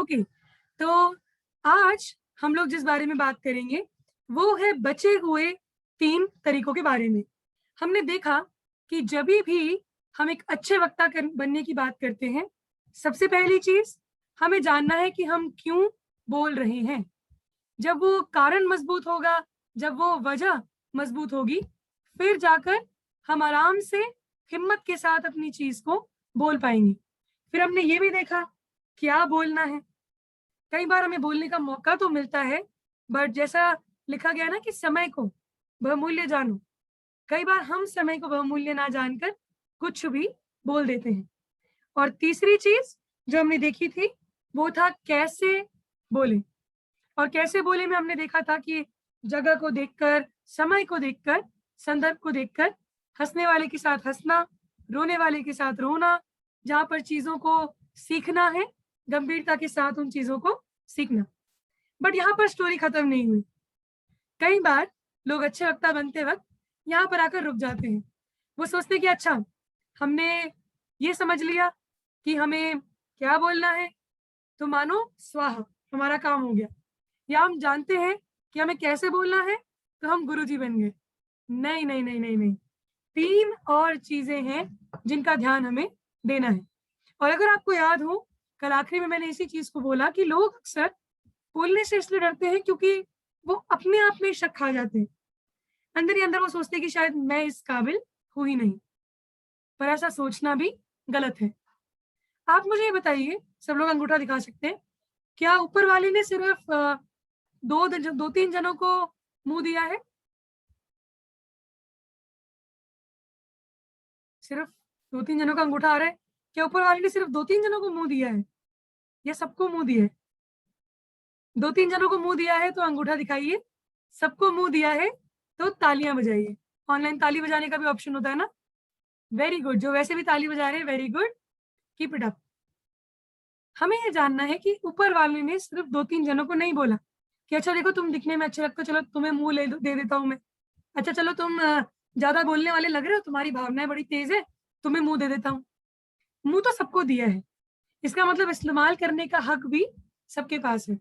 Okay, तो आज हम लोग जिस बारे में बात करेंगे वो है बचे हुए 3 तरीकों के बारे में। हमने देखा कि जभी भी हम एक अच्छे वक्ता बनने की बात करते हैं, सबसे पहली चीज हमें जानना है कि हम क्यों बोल रहे हैं। जब वो कारण मजबूत होगा, जब वो वजह मजबूत होगी, फिर जाकर हम आराम से हिम्मत के साथ अपनी चीज को बोल पाएंगे। फिर हमने ये भी देखा क्या बोलना है। कई बार हमें बोलने का मौका तो मिलता है, बट जैसा लिखा गया ना कि समय को बहुमूल्य जानो, कई बार हम समय को बहुमूल्य ना जानकर कुछ भी बोल देते हैं। और तीसरी चीज जो हमने देखी थी वो था कैसे बोले। और कैसे बोले में हमने देखा था कि जगह को देखकर, समय को देखकर, संदर्भ को देखकर, हंसने वाले के साथ हंसना, रोने वाले के साथ रोना, जहां पर चीजों को सीखना है गंभीरता के साथ उन चीजों को सीखना। बट यहाँ पर स्टोरी खत्म नहीं हुई। कई बार लोग अच्छे वक्ता बनते वक्त यहाँ पर आकर रुक जाते हैं। वो सोचते हैं कि अच्छा, हमने ये समझ लिया कि हमें क्या बोलना है, तो मानो स्वाहा, हमारा काम हो गया। या हम जानते हैं कि हमें कैसे बोलना है, तो हम गुरुजी बन गए। नहीं नहीं नहीं नहीं नहीं, 3 और चीजें हैं जिनका ध्यान हमें देना है। और अगर आपको याद हो, कल आखिरी में मैंने इसी चीज को बोला कि लोग अक्सर बोलने से इसलिए डरते हैं क्योंकि वो अपने आप में शक खा जाते हैं। अंदर ही अंदर वो सोचते हैं कि शायद मैं इस काबिल हूं ही नहीं। पर ऐसा सोचना भी गलत है। आप मुझे ये बताइए, सब लोग अंगूठा दिखा सकते हैं, क्या ऊपर वाले ने सिर्फ 2-3 जनों को मुंह दिया है? सिर्फ 2-3 जनों का अंगूठा आ रहा है। क्या ऊपर वाले ने सिर्फ 2-3 जनों को मुंह दिया है या सबको मुंह दिया है? 2-3 जनों को मुंह दिया है तो अंगूठा दिखाइए। सबको मुंह दिया है तो तालियां बजाइए। ऑनलाइन ताली बजाने का भी ऑप्शन होता है ना। वेरी गुड, जो वैसे भी ताली बजा रहे हैं, very good, keep it up. हमें ये जानना है कि ऊपर वाले ने सिर्फ 2-3 जनों को नहीं बोला कि अच्छा देखो तुम दिखने में अच्छे लगते हो, चलो तुम्हें मुंह दे देता हूँ मैं। अच्छा चलो तुम ज्यादा बोलने वाले लग रहे हो, तुम्हारी भावनाएं बड़ी तेज है, तुम्हें मुंह दे देता हूँ। मुंह तो सबको दिया है, इसका मतलब इस्तेमाल करने का हक भी सबके पास है।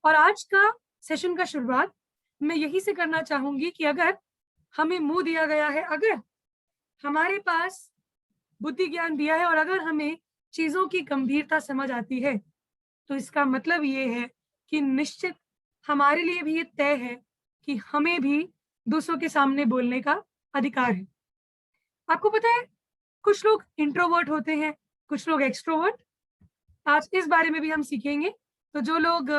और आज का सेशन का शुरुआत मैं यही से करना चाहूंगी कि अगर हमें मुंह दिया गया है, अगर हमारे पास बुद्धि ज्ञान दिया है और अगर हमें चीजों की गंभीरता समझ आती है, तो इसका मतलब ये है कि निश्चित हमारे लिए भी ये तय है कि हमें भी दूसरों के सामने बोलने का अधिकार है। आपको पता है, कुछ लोग इंट्रोवर्ट होते हैं, कुछ लोग एक्सट्रोवर्ट। आज इस बारे में भी हम सीखेंगे। तो जो लोग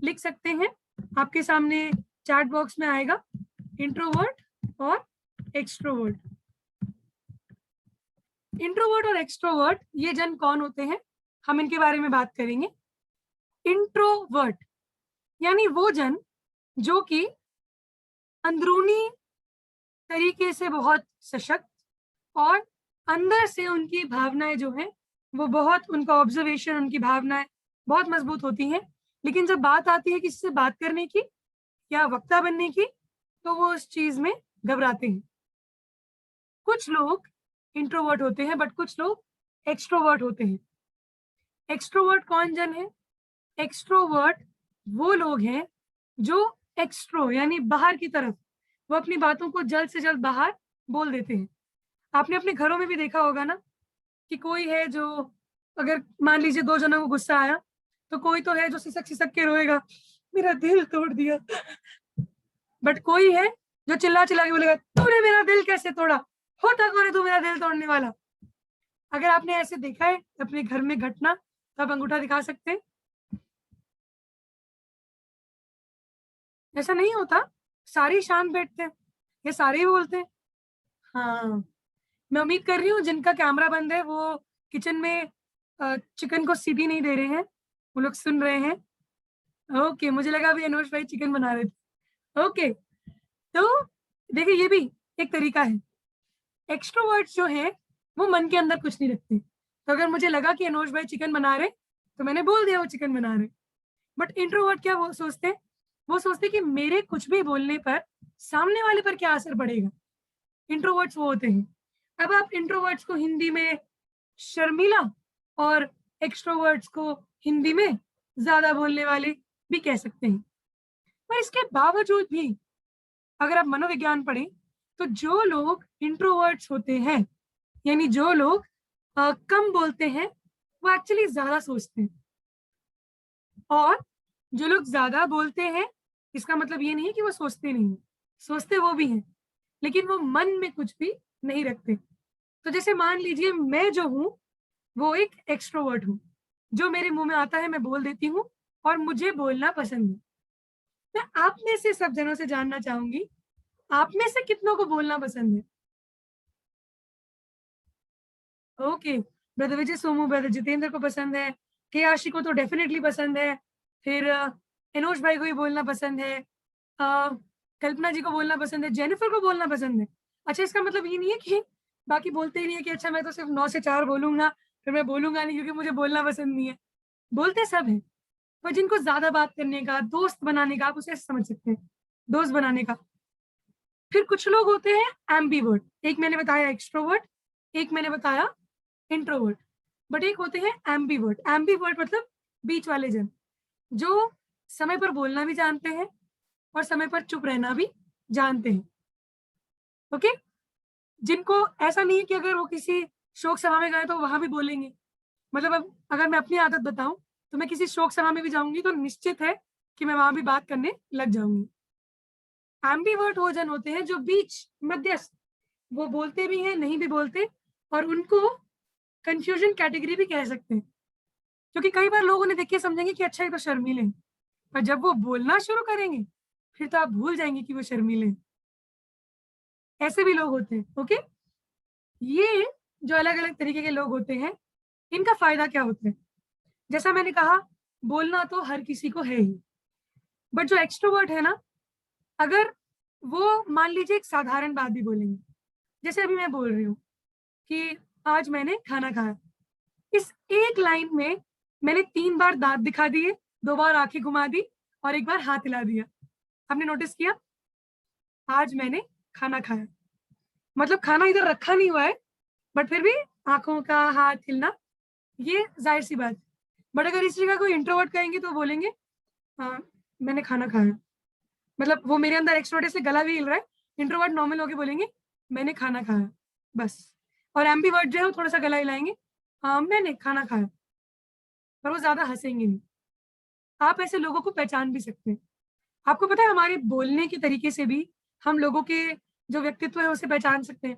लिख सकते हैं, आपके सामने चैट बॉक्स में आएगा इंट्रोवर्ट और एक्सट्रोवर्ट। इंट्रोवर्ट और एक्सट्रोवर्ट ये जन कौन होते हैं, हम इनके बारे में बात करेंगे। इंट्रोवर्ट यानी वो जन जो कि अंदरूनी तरीके से बहुत सशक्त और अंदर से उनकी भावनाएं जो हैं वो बहुत, उनका ऑब्जर्वेशन, उनकी भावनाएं बहुत मजबूत होती हैं। लेकिन जब बात आती है किसी से बात करने की या वक्ता बनने की, तो वो उस चीज में घबराते हैं। कुछ लोग इंट्रोवर्ट होते हैं बट कुछ लोग एक्सट्रोवर्ट होते हैं। एक्सट्रोवर्ट कौन जन है? एक्सट्रोवर्ट वो लोग हैं जो एक्सट्रो यानी बाहर की तरफ, वो अपनी बातों को जल्द से जल्द बाहर बोल देते हैं। आपने अपने घरों में भी देखा होगा ना कि कोई है जो, अगर मान लीजिए 2 जनों को गुस्सा आया, तो कोई तो है जो सिसक सिसक के रोएगा, मेरा दिल तोड़ दिया। बट कोई है जो चिल्ला चिल्ला के बोलेगा, तूने मेरा दिल कैसे तोड़ा, होता कौन है तू मेरा दिल तोड़ने वाला। अगर आपने ऐसे देखा है अपने घर में घटना, तो आप अंगूठा दिखा सकते हैं। ऐसा नहीं होता, सारे ही शांत बैठते हैं, ये सारे ही बोलते हैं। हाँ, मैं उम्मीद कर रही हूँ जिनका कैमरा बंद है वो किचन में चिकन को सीटी नहीं दे रहे हैं, वो लोग सुन रहे हैं। ओके, मुझे लगा अभी अनुज भाई चिकन बना रहे थे। ओके, तो देखिए ये भी एक तरीका है। एक्सट्रोवर्ट जो है वो मन के अंदर कुछ नहीं रखते। तो अगर मुझे लगा कि अनुज भाई चिकन बना रहे, तो मैंने बोल दिया वो चिकन बना रहे। बट इंट्रोवर्ट क्या वो सोचते हैं? वो सोचते हैं कि मेरे कुछ भी बोलने पर सामने वाले पर क्या असर पड़ेगा। इंट्रोवर्ट्स वो होते हैं। अब आप इंट्रोवर्ट्स को हिंदी में शर्मिला और एक्सट्रोवर्ट्स को हिंदी में ज्यादा बोलने वाले भी कह सकते हैं। पर इसके बावजूद भी अगर आप मनोविज्ञान पढ़ें तो जो लोग इंट्रोवर्ट्स होते हैं, यानी जो लोग कम बोलते हैं, वो एक्चुअली ज्यादा सोचते हैं। और जो लोग ज्यादा बोलते हैं, इसका मतलब ये नहीं है कि वो सोचते नहीं हैं, सोचते वो भी हैं, लेकिन वो मन में कुछ भी नहीं रखते। तो जैसे मान लीजिए मैं जो हूँ वो एक एक्सट्रोवर्ट हूँ, जो मेरे मुंह में आता है मैं बोल देती हूँ, और मुझे बोलना पसंद है। मैं आप में से सब जनों से जानना चाहूंगी, आप में से कितनों को बोलना पसंद है? ओके, ब्रदर विजय सोमू, ब्रदर जितेंद्र को पसंद है, के आशी को तो डेफिनेटली पसंद है, फिर एनोश भाई को भी बोलना पसंद है, कल्पना जी को बोलना पसंद है, जेनिफर को बोलना पसंद है। अच्छा, इसका मतलब ये नहीं है कि बाकी बोलते ही नहीं है कि अच्छा मैं तो सिर्फ 9 से 4 बोलूंगा, फिर मैं बोलूंगा नहीं क्योंकि मुझे बोलना पसंद नहीं है। बोलते सब हैं, पर जिनको ज्यादा बात करने का, दोस्त बनाने का, आप उसे ऐसे समझ सकते हैं, दोस्त बनाने का। फिर कुछ लोग होते हैं एम्बीवर्ट, एक मैंने बताया एक्सट्रोवर्ट, एक मैंने बताया इंट्रोवर्ट, बट एक होते हैं एम्बीवर्ट। एम्बीवर्ट मतलब बीच वाले जन, जो समय पर बोलना भी जानते हैं और समय पर चुप रहना भी जानते हैं। ओके, जिनको ऐसा नहीं है कि अगर वो किसी शोक सभा में गए तो वहां भी बोलेंगे। मतलब अब अगर मैं अपनी आदत बताऊं, तो मैं किसी शोक सभा में भी जाऊंगी तो निश्चित है कि मैं वहां भी बात करने लग जाऊंगी। एम्बीवर्ट वो जन होते हैं जो बीच, मध्यस्थ, वो बोलते भी हैं नहीं भी बोलते, और उनको कंफ्यूजन कैटेगरी भी कह सकते हैं, क्योंकि कई बार लोग उन्हें देख के समझेंगे कि अच्छा ये तो शर्मीले हैं, पर जब वो बोलना शुरू करेंगे फिर तो आप भूल जाएंगे कि वो शर्मीले हैं। ऐसे भी लोग होते हैं। ओके, ये जो अलग अलग तरीके के लोग होते हैं, इनका फायदा क्या होता है? जैसा मैंने कहा, बोलना तो हर किसी को है ही, बट जो एक्सट्रोवर्ट है ना, अगर वो मान लीजिए एक साधारण बात भी बोलेंगे, जैसे अभी मैं बोल रही हूँ कि आज मैंने खाना खाया, इस एक लाइन में मैंने 3 बार दांत दिखा दिए, 2 बार आंखें घुमा दी और 1 बार हाथ हिला दिया। आपने नोटिस किया? आज मैंने खाना खाया, मतलब खाना इधर रखा नहीं हुआ है, बट फिर भी आंखों का हाथ हिलना, ये जाहिर सी बात है। बट अगर इस जगह कोई इंट्रोवर्ट कहेंगे तो बोलेंगे हाँ, मैंने खाना खाया, मतलब वो मेरे अंदर एक्सट्रोवर्ट से गला भी हिल रहा है। इंट्रोवर्ट नॉर्मल होके बोलेंगे मैंने खाना खाया, बस। और एम्बीवर्ट जो है वो थोड़ा सा गला हिलाएंगे, हाँ मैंने खाना खाया, पर वो ज्यादा हंसेंगे नहीं। आप ऐसे लोगों को पहचान भी सकते हैं। आपको पता है हमारे बोलने के तरीके से भी हम लोगों के जो व्यक्तित्व है उसे पहचान सकते हैं।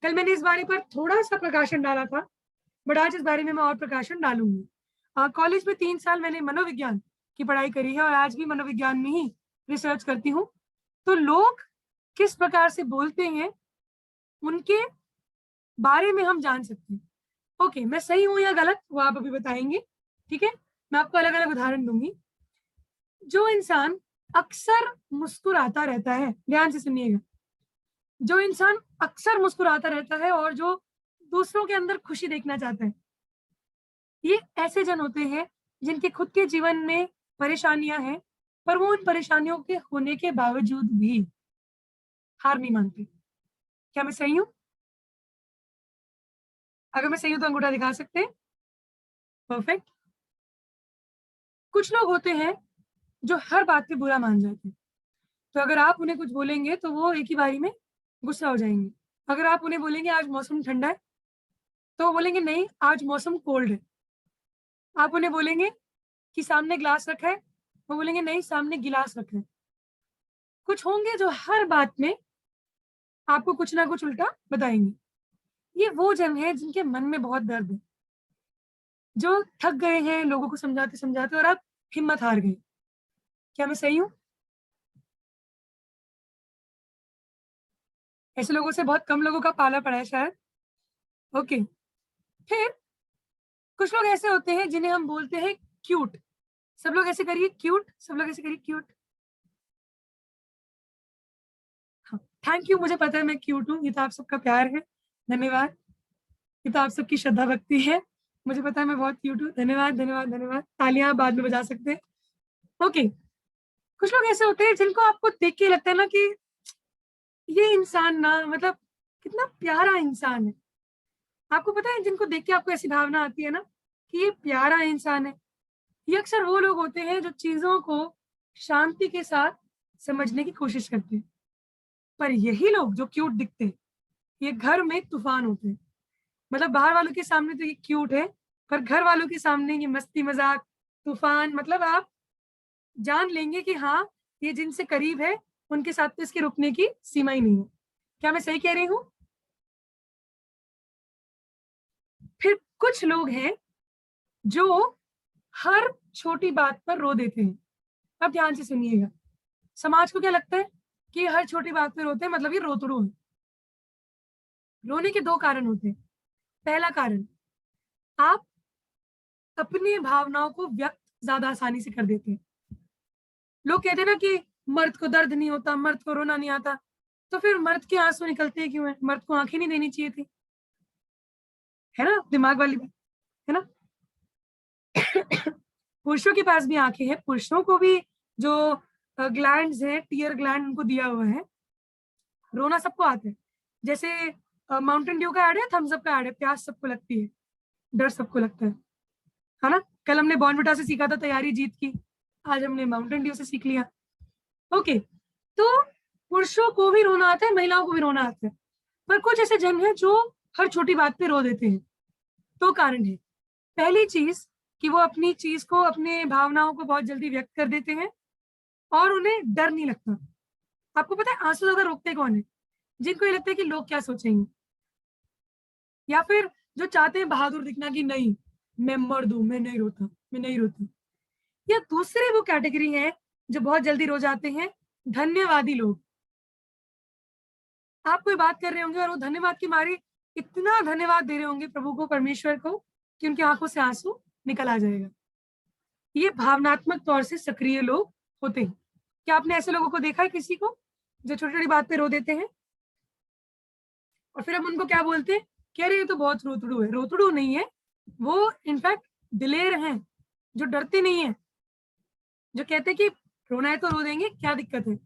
कल मैंने इस बारे पर थोड़ा सा प्रकाशन डाला था, बट आज इस बारे में मैं और प्रकाशन डालूंगी। कॉलेज में 3 साल मैंने मनोविज्ञान की पढ़ाई करी है और आज भी मनोविज्ञान में ही रिसर्च करती हूँ। तो लोग किस प्रकार से बोलते हैं, उनके बारे में हम जान सकते हैं। ओके, मैं सही हूं या गलत वो आप अभी बताएंगे, ठीक है? मैं आपको अलग अलग उदाहरण दूंगी। जो इंसान अक्सर मुस्कुराता रहता है, ध्यान से सुनिएगा, जो इंसान अक्सर मुस्कुराता रहता है और जो दूसरों के अंदर खुशी देखना चाहता है, ये ऐसे जन होते हैं जिनके खुद के जीवन में परेशानियां हैं, पर वो उन परेशानियों के होने के बावजूद भी हार नहीं मानते। क्या मैं सही हूँ? अगर मैं सही हूं तो अंगूठा दिखा सकते हैं। परफेक्ट। कुछ लोग होते हैं जो हर बात पे बुरा मान जाते हैं, तो अगर आप उन्हें कुछ बोलेंगे तो वो एक ही बारी में गुस्सा हो जाएंगे। अगर आप उन्हें बोलेंगे आज मौसम ठंडा है, तो वो बोलेंगे नहीं आज मौसम कोल्ड है। आप उन्हें बोलेंगे कि सामने ग्लास रखा है, वो बोलेंगे नहीं सामने गिलास रखा है। कुछ होंगे जो हर बात में आपको कुछ ना कुछ उल्टा बताएंगे। ये वो जन है जिनके मन में बहुत दर्द है, जो थक गए हैं लोगों को समझाते समझाते और अब हिम्मत हार गए। क्या मैं सही हूँ? ऐसे लोगों से बहुत कम लोगों का पाला पड़ा है शायद। ओके, फिर कुछ लोग ऐसे होते हैं जिन्हें हम बोलते हैं क्यूट। सब लोग ऐसे करिए क्यूट, सब लोग ऐसे करिए क्यूट। हाँ, थैंक यू, मुझे पता है मैं क्यूट हूँ, ये तो आप सबका प्यार है, धन्यवाद। ये तो आप सबकी श्रद्धा भक्ति है, मुझे पता है मैं बहुत क्यूट हूँ, धन्यवाद धन्यवाद धन्यवाद, तालियां आप बाद में बजा सकते हैं। ओके, कुछ लोग ऐसे होते हैं जिनको आपको देख के लगता है ना कि ये इंसान ना, मतलब कितना प्यारा इंसान है। आपको पता है जिनको देख के आपको ऐसी भावना आती है ना कि ये प्यारा इंसान है, ये अक्सर वो लोग होते हैं जो चीजों को शांति के साथ समझने की कोशिश करते हैं। पर यही लोग जो क्यूट दिखते हैं, ये घर में तूफान होते हैं। मतलब बाहर वालों के सामने तो ये क्यूट है, पर घर वालों के सामने ये मस्ती मजाक तूफान, मतलब आप जान लेंगे कि हाँ, ये जिनसे करीब है उनके साथ तो इसके रुकने की सीमा ही नहीं है। क्या मैं सही कह रही हूँ? फिर कुछ लोग हैं जो हर छोटी बात पर रो देते हैं। अब ध्यान से सुनिएगा। समाज को क्या लगता है कि हर छोटी बात पे रोते हैं, मतलब ये रोतड़ू है। रोने के दो कारण होते हैं। पहला कारण, आप अपनी भावनाओं को व्यक्त ज्यादा आसानी से कर देते हैं। लोग कहते हैं ना कि मर्द को दर्द नहीं होता, मर्द को रोना नहीं आता, तो फिर मर्द के आंसू निकलते क्यों है? मर्द को आंखें नहीं देनी चाहिए थी, है ना? दिमाग वाली बात, है ना? पुरुषों के पास भी आंखें हैं, पुरुषों को भी जो ग्लैंड्स हैं, टीयर ग्लैंड उनको दिया हुआ है। रोना सबको आता है। जैसे माउंटेन ड्यू का ऐड है, थम्स अप का ऐड है, प्यास सबको लगती है, डर सबको लगता है ना? कल हमने बॉर्नविटा से सीखा था तैयारी जीत की, आज हमने माउंटेन ड्यू से सीख लिया। ओके, तो पुरुषों को भी रोना आता है, महिलाओं को भी रोना आता है, पर कुछ ऐसे जन हैं जो हर छोटी बात पे रो देते हैं। दो कारण है। पहली चीज कि वो अपनी चीज को, अपने भावनाओं को बहुत जल्दी व्यक्त कर देते हैं और उन्हें डर नहीं लगता। आपको पता है आंसू ज्यादा रोकते कौन है? जिनको ये लगता है कि लोग क्या सोचेंगे, या फिर जो चाहते हैं बहादुर दिखना कि नहीं, मैं मर्द हूं, मैं नहीं रोता, मैं नहीं रोती। या दूसरे वो कैटेगरी है जो बहुत जल्दी रो जाते हैं, धन्यवादी लोग। आप कोई बात कर रहे होंगे और वो धन्यवाद की मारे इतना धन्यवाद दे रहे होंगे प्रभु को, परमेश्वर को, कि उनकी आंखों से आंसू निकल आ जाएगा। ये भावनात्मक तौर से सक्रिय लोग होते हैं। क्या आपने ऐसे लोगों को देखा है किसी को जो छोटी छोटी बात पे रो देते हैं? और फिर हम उनको क्या बोलते हैं कि अरे ये तो बहुत रोतड़ू है। रोतड़ू नहीं है वो, इनफैक्ट दिलेर हैं, जो डरते नहीं है, जो कहते हैं कि रोना है तो रो देंगे, क्या दिक्कत है,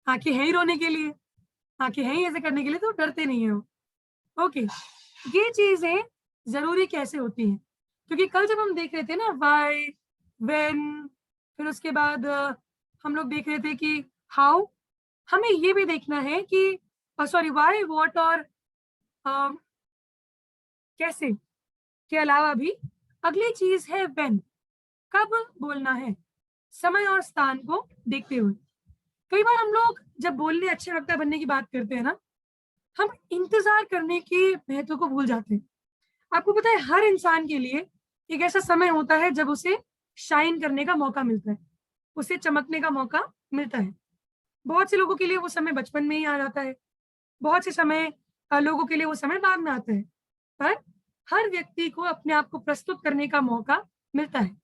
आंखें हैं ही रोने के लिए, आंखें हैं ही ऐसे करने के लिए, तो डरते नहीं है वो। ओके, ये चीजें जरूरी कैसे होती हैं? क्योंकि कल जब हम देख रहे थे ना वाई, व्हेन, फिर उसके बाद हम लोग देख रहे थे कि हाउ, हमें ये भी देखना है कि सॉरी, व्हाई, व्हाट और कैसे के अलावा भी अगली चीज है व्हेन, कब बोलना है, समय और स्थान को देखते हुए। कई बार हम लोग जब बोलने, अच्छे वक्ता बनने की बात करते हैं ना, हम इंतजार करने के महत्व को भूल जाते हैं। आपको पता है हर इंसान के लिए एक ऐसा समय होता है जब उसे शाइन करने का मौका मिलता है, उसे चमकने का मौका मिलता है। बहुत से लोगों के लिए वो समय बचपन में ही आ जाता है, बहुत से समय लोगों के लिए वो समय बाद में आता है। पर हर व्यक्ति को अपने आप को प्रस्तुत करने का मौका मिलता है।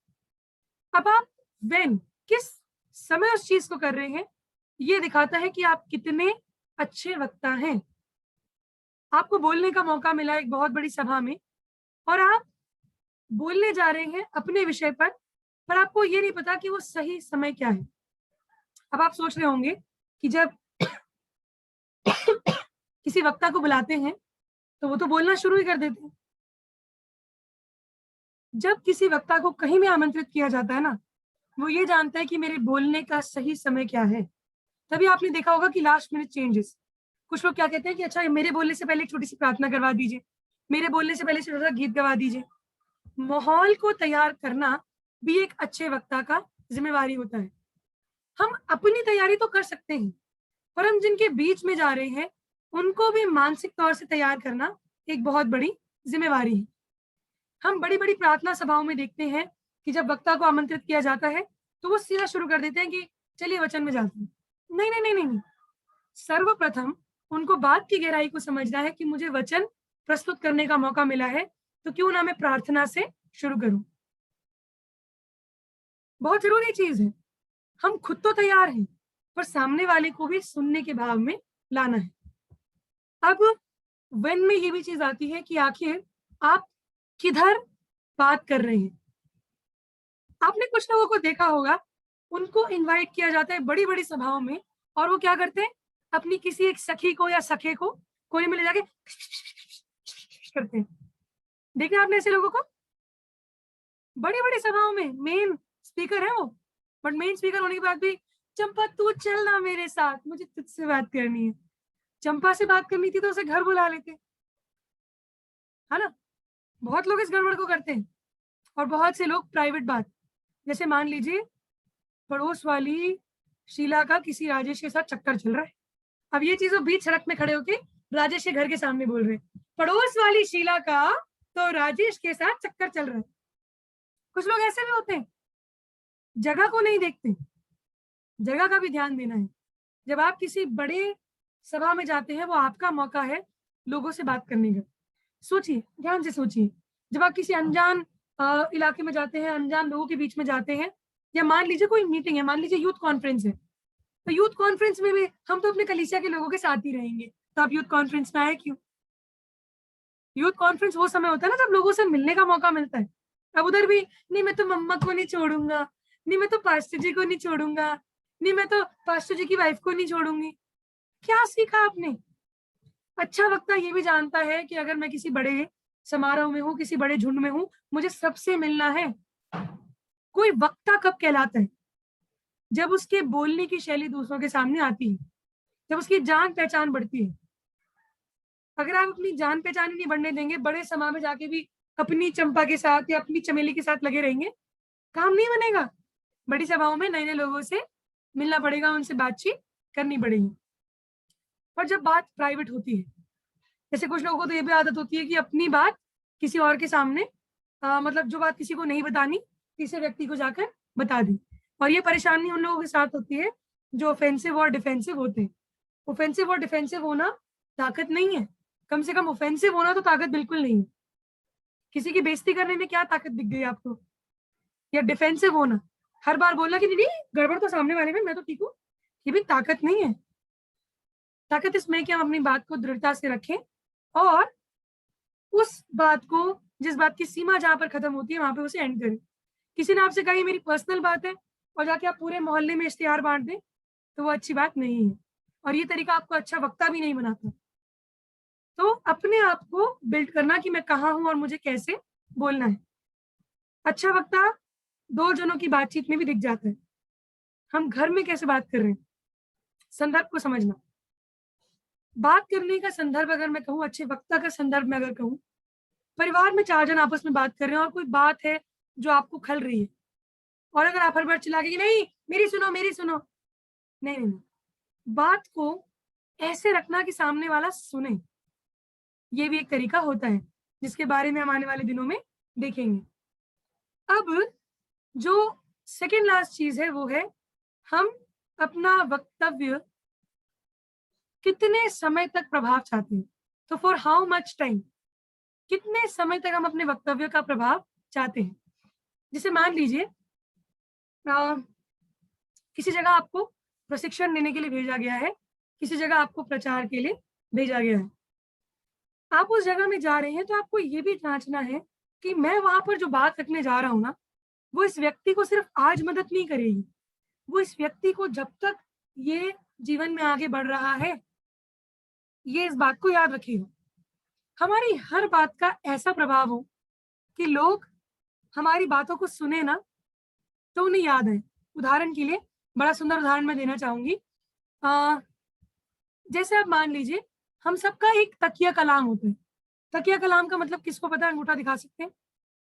अब आप व्हेन, किस समय उस चीज को कर रहे हैं, ये दिखाता है कि आप कितने अच्छे वक्ता हैं। आपको बोलने का मौका मिला एक बहुत बड़ी सभा में, और आप बोलने जा रहे हैं अपने विषय पर आपको ये नहीं पता कि वो सही समय क्या है। अब आप सोच रहे होंगे कि जब किसी वक्ता को बुलाते हैं तो वो तो बोलना शुरू ही कर देते हैं। जब किसी वक्ता को कहीं भी आमंत्रित किया जाता है ना, वो ये जानता है कि मेरे बोलने का सही समय क्या है। तभी आपने देखा होगा कि लास्ट मिनट चेंजेस। कुछ लोग क्या कहते हैं कि अच्छा मेरे बोलने से पहले एक छोटी सी प्रार्थना करवा दीजिए, मेरे बोलने से पहले छोटा सा गीत गवा दीजिए। माहौल को तैयार करना भी एक अच्छे वक्ता का जिम्मेवारी होता है। हम अपनी तैयारी तो कर सकते हैं, पर हम जिनके बीच में जा रहे हैं उनको भी मानसिक तौर से तैयार करना एक बहुत बड़ी जिम्मेवारी है। हम बड़ी बड़ी प्रार्थना सभाओं में देखते हैं कि जब वक्ता को आमंत्रित किया जाता है तो वो सीधा शुरू कर देते हैं कि चलिए वचन में जाते हैं। नहीं नहीं नहीं नहीं नहीं, सर्वप्रथम उनको बात की गहराई को समझना है कि मुझे वचन प्रस्तुत करने का मौका मिला है, तो क्यों ना मैं प्रार्थना से शुरू करूं। बहुत जरूरी चीज है। हम खुद तो तैयार हैं, पर सामने वाले को भी सुनने के भाव में लाना है। अब व्हेन में ये भी चीज आती है कि आखिर आप किधर बात कर रहे हैं। आपने कुछ लोगों को देखा होगा, उनको इनवाइट किया जाता है बड़ी बड़ी सभाओं में, और वो क्या करते हैं, अपनी किसी एक सखी को या सखे को कोने में ले जाके करते हैं। देखा आपने ऐसे लोगों को? बड़ी बड़ी सभाओं में, मेन स्पीकर है वो, बट मेन स्पीकर होने के बाद भी चंपा तू चल ना मेरे साथ, मुझे तुझसे बात करनी है। चंपा से बात करनी थी तो उसे घर बुला लेते, है ना। बहुत लोग इस गड़बड़ को करते हैं। और बहुत से लोग प्राइवेट बात, जैसे मान लीजिए पड़ोस वाली शीला का किसी राजेश के साथ चक्कर चल रहा है। अब ये चीज वो बीच सड़क में खड़े होके राजेश के घर के सामने बोल रहे हैं, पड़ोस वाली शीला का तो राजेश के साथ चक्कर चल रहा है। कुछ लोग ऐसे भी होते हैं, जगह को नहीं देखते, जगह का भी ध्यान देना है। जब आप किसी बड़े सभा में जाते हैं, वो आपका मौका है लोगों से बात करने का। सोचिए, ध्यान से सोचिए, जब आप किसी अनजान इलाके में जाते हैं, अनजान लोगों के बीच में जाते हैं, या मान लीजिए कोई मीटिंग है, मान लीजिए यूथ कॉन्फ्रेंस है, तो यूथ कॉन्फ्रेंस में भी हम तो अपने कलीसिया के लोगों के साथ ही रहेंगे, तो आप यूथ कॉन्फ्रेंस में आए क्यों? यूथ कॉन्फ्रेंस वो समय होता है ना जब लोगों से मिलने का मौका मिलता है। अब उधर भी नहीं, मैं तो मम्मा को नहीं छोड़ूंगा, नहीं मैं तो पास्टर जी को नहीं छोड़ूंगा, नहीं मैं तो पास्टर जी की वाइफ को नहीं छोड़ूंगी। क्या सीखा आपने? अच्छा वक्ता ये भी जानता है कि अगर मैं किसी बड़े समारोह में हूँ, किसी बड़े झुंड में हूँ, मुझे सबसे मिलना है। कोई वक्ता कब कहलाता है? जब उसके बोलने की शैली दूसरों के सामने आती है, जब उसकी जान पहचान बढ़ती है। अगर आप अपनी जान पहचान ही नहीं बढ़ने देंगे, बड़े सभा में जाके भी अपनी चंपा के साथ या अपनी चमेली के साथ लगे रहेंगे, काम नहीं बनेगा। बड़ी सभाओं में नए नए लोगों से मिलना पड़ेगा, उनसे बातचीत करनी पड़ेगी। और जब बात प्राइवेट होती है, जैसे कुछ लोगों को तो ये भी आदत होती है कि अपनी बात किसी और के सामने मतलब जो बात किसी को नहीं बतानी, तीसरे व्यक्ति को जाकर बता दी। और ये परेशानी उन लोगों के साथ होती है जो ऑफेंसिव और डिफेंसिव होते हैं। ऑफेंसिव और डिफेंसिव होना ताकत नहीं है, कम से कम ऑफेंसिव होना तो ताकत बिल्कुल नहीं है। किसी की बेइज्जती करने में क्या ताकत दिख गई आपको? या डिफेंसिव होना, हर बार बोलना कि नहीं गड़बड़ तो सामने वाले में, मैं तो ठीक हूँ, ये भी ताकत नहीं है। ताकत इसमें कि हम अपनी बात को दृढ़ता से रखें और उस बात को, जिस बात की सीमा जहां पर खत्म होती है वहां पे उसे एंड करें। किसी ने आपसे कहा ये मेरी पर्सनल बात है और जाके आप पूरे मोहल्ले में इश्तिहार बांट दें, तो वो अच्छी बात नहीं है और ये तरीका आपको अच्छा वक्ता भी नहीं बनाता। तो अपने आप को बिल्ड करना कि मैं कहाँ हूं और मुझे कैसे बोलना है। अच्छा वक्ता दो जनों की बातचीत में भी दिख जाता है। हम घर में कैसे बात कर रहे हैं, संदर्भ को समझना। बात करने का संदर्भ अगर मैं कहूँ, अच्छे वक्ता का संदर्भ में अगर कहूँ, परिवार में 4 जन आपस में बात कर रहे हैं और कोई बात है जो आपको खल रही है, और अगर आप हर बार चिल्ला के कि नहीं मेरी सुनो मेरी सुनो, नहीं नहीं नहीं, बात को ऐसे रखना कि सामने वाला सुने, ये भी एक तरीका होता है जिसके बारे में हम आने वाले दिनों में देखेंगे। अब जो सेकेंड लास्ट चीज है वो है, हम अपना वक्तव्य कितने समय तक प्रभाव चाहते हैं। तो फॉर हाउ मच टाइम, कितने समय तक हम अपने वक्तव्य का प्रभाव चाहते हैं। जैसे मान लीजिए किसी जगह आपको प्रशिक्षण देने के लिए भेजा गया है, किसी जगह आपको प्रचार के लिए भेजा गया है, आप उस जगह में जा रहे हैं, तो आपको ये भी जांचना है कि मैं वहां पर जो बात रखने जा रहा हूँ ना, वो इस व्यक्ति को सिर्फ आज मदद नहीं करेगी, वो इस व्यक्ति को जब तक ये जीवन में आगे बढ़ रहा है, ये इस बात को याद रखेगा। हमारी हर बात का ऐसा प्रभाव हो कि लोग हमारी बातों को सुने ना तो उन्हें याद है। उदाहरण के लिए बड़ा सुंदर उदाहरण मैं देना चाहूंगी। जैसे आप मान लीजिए हम सबका एक तकिया कलाम होता है। तकिया कलाम का मतलब किसको पता है? अंगूठा दिखा सकते हैं।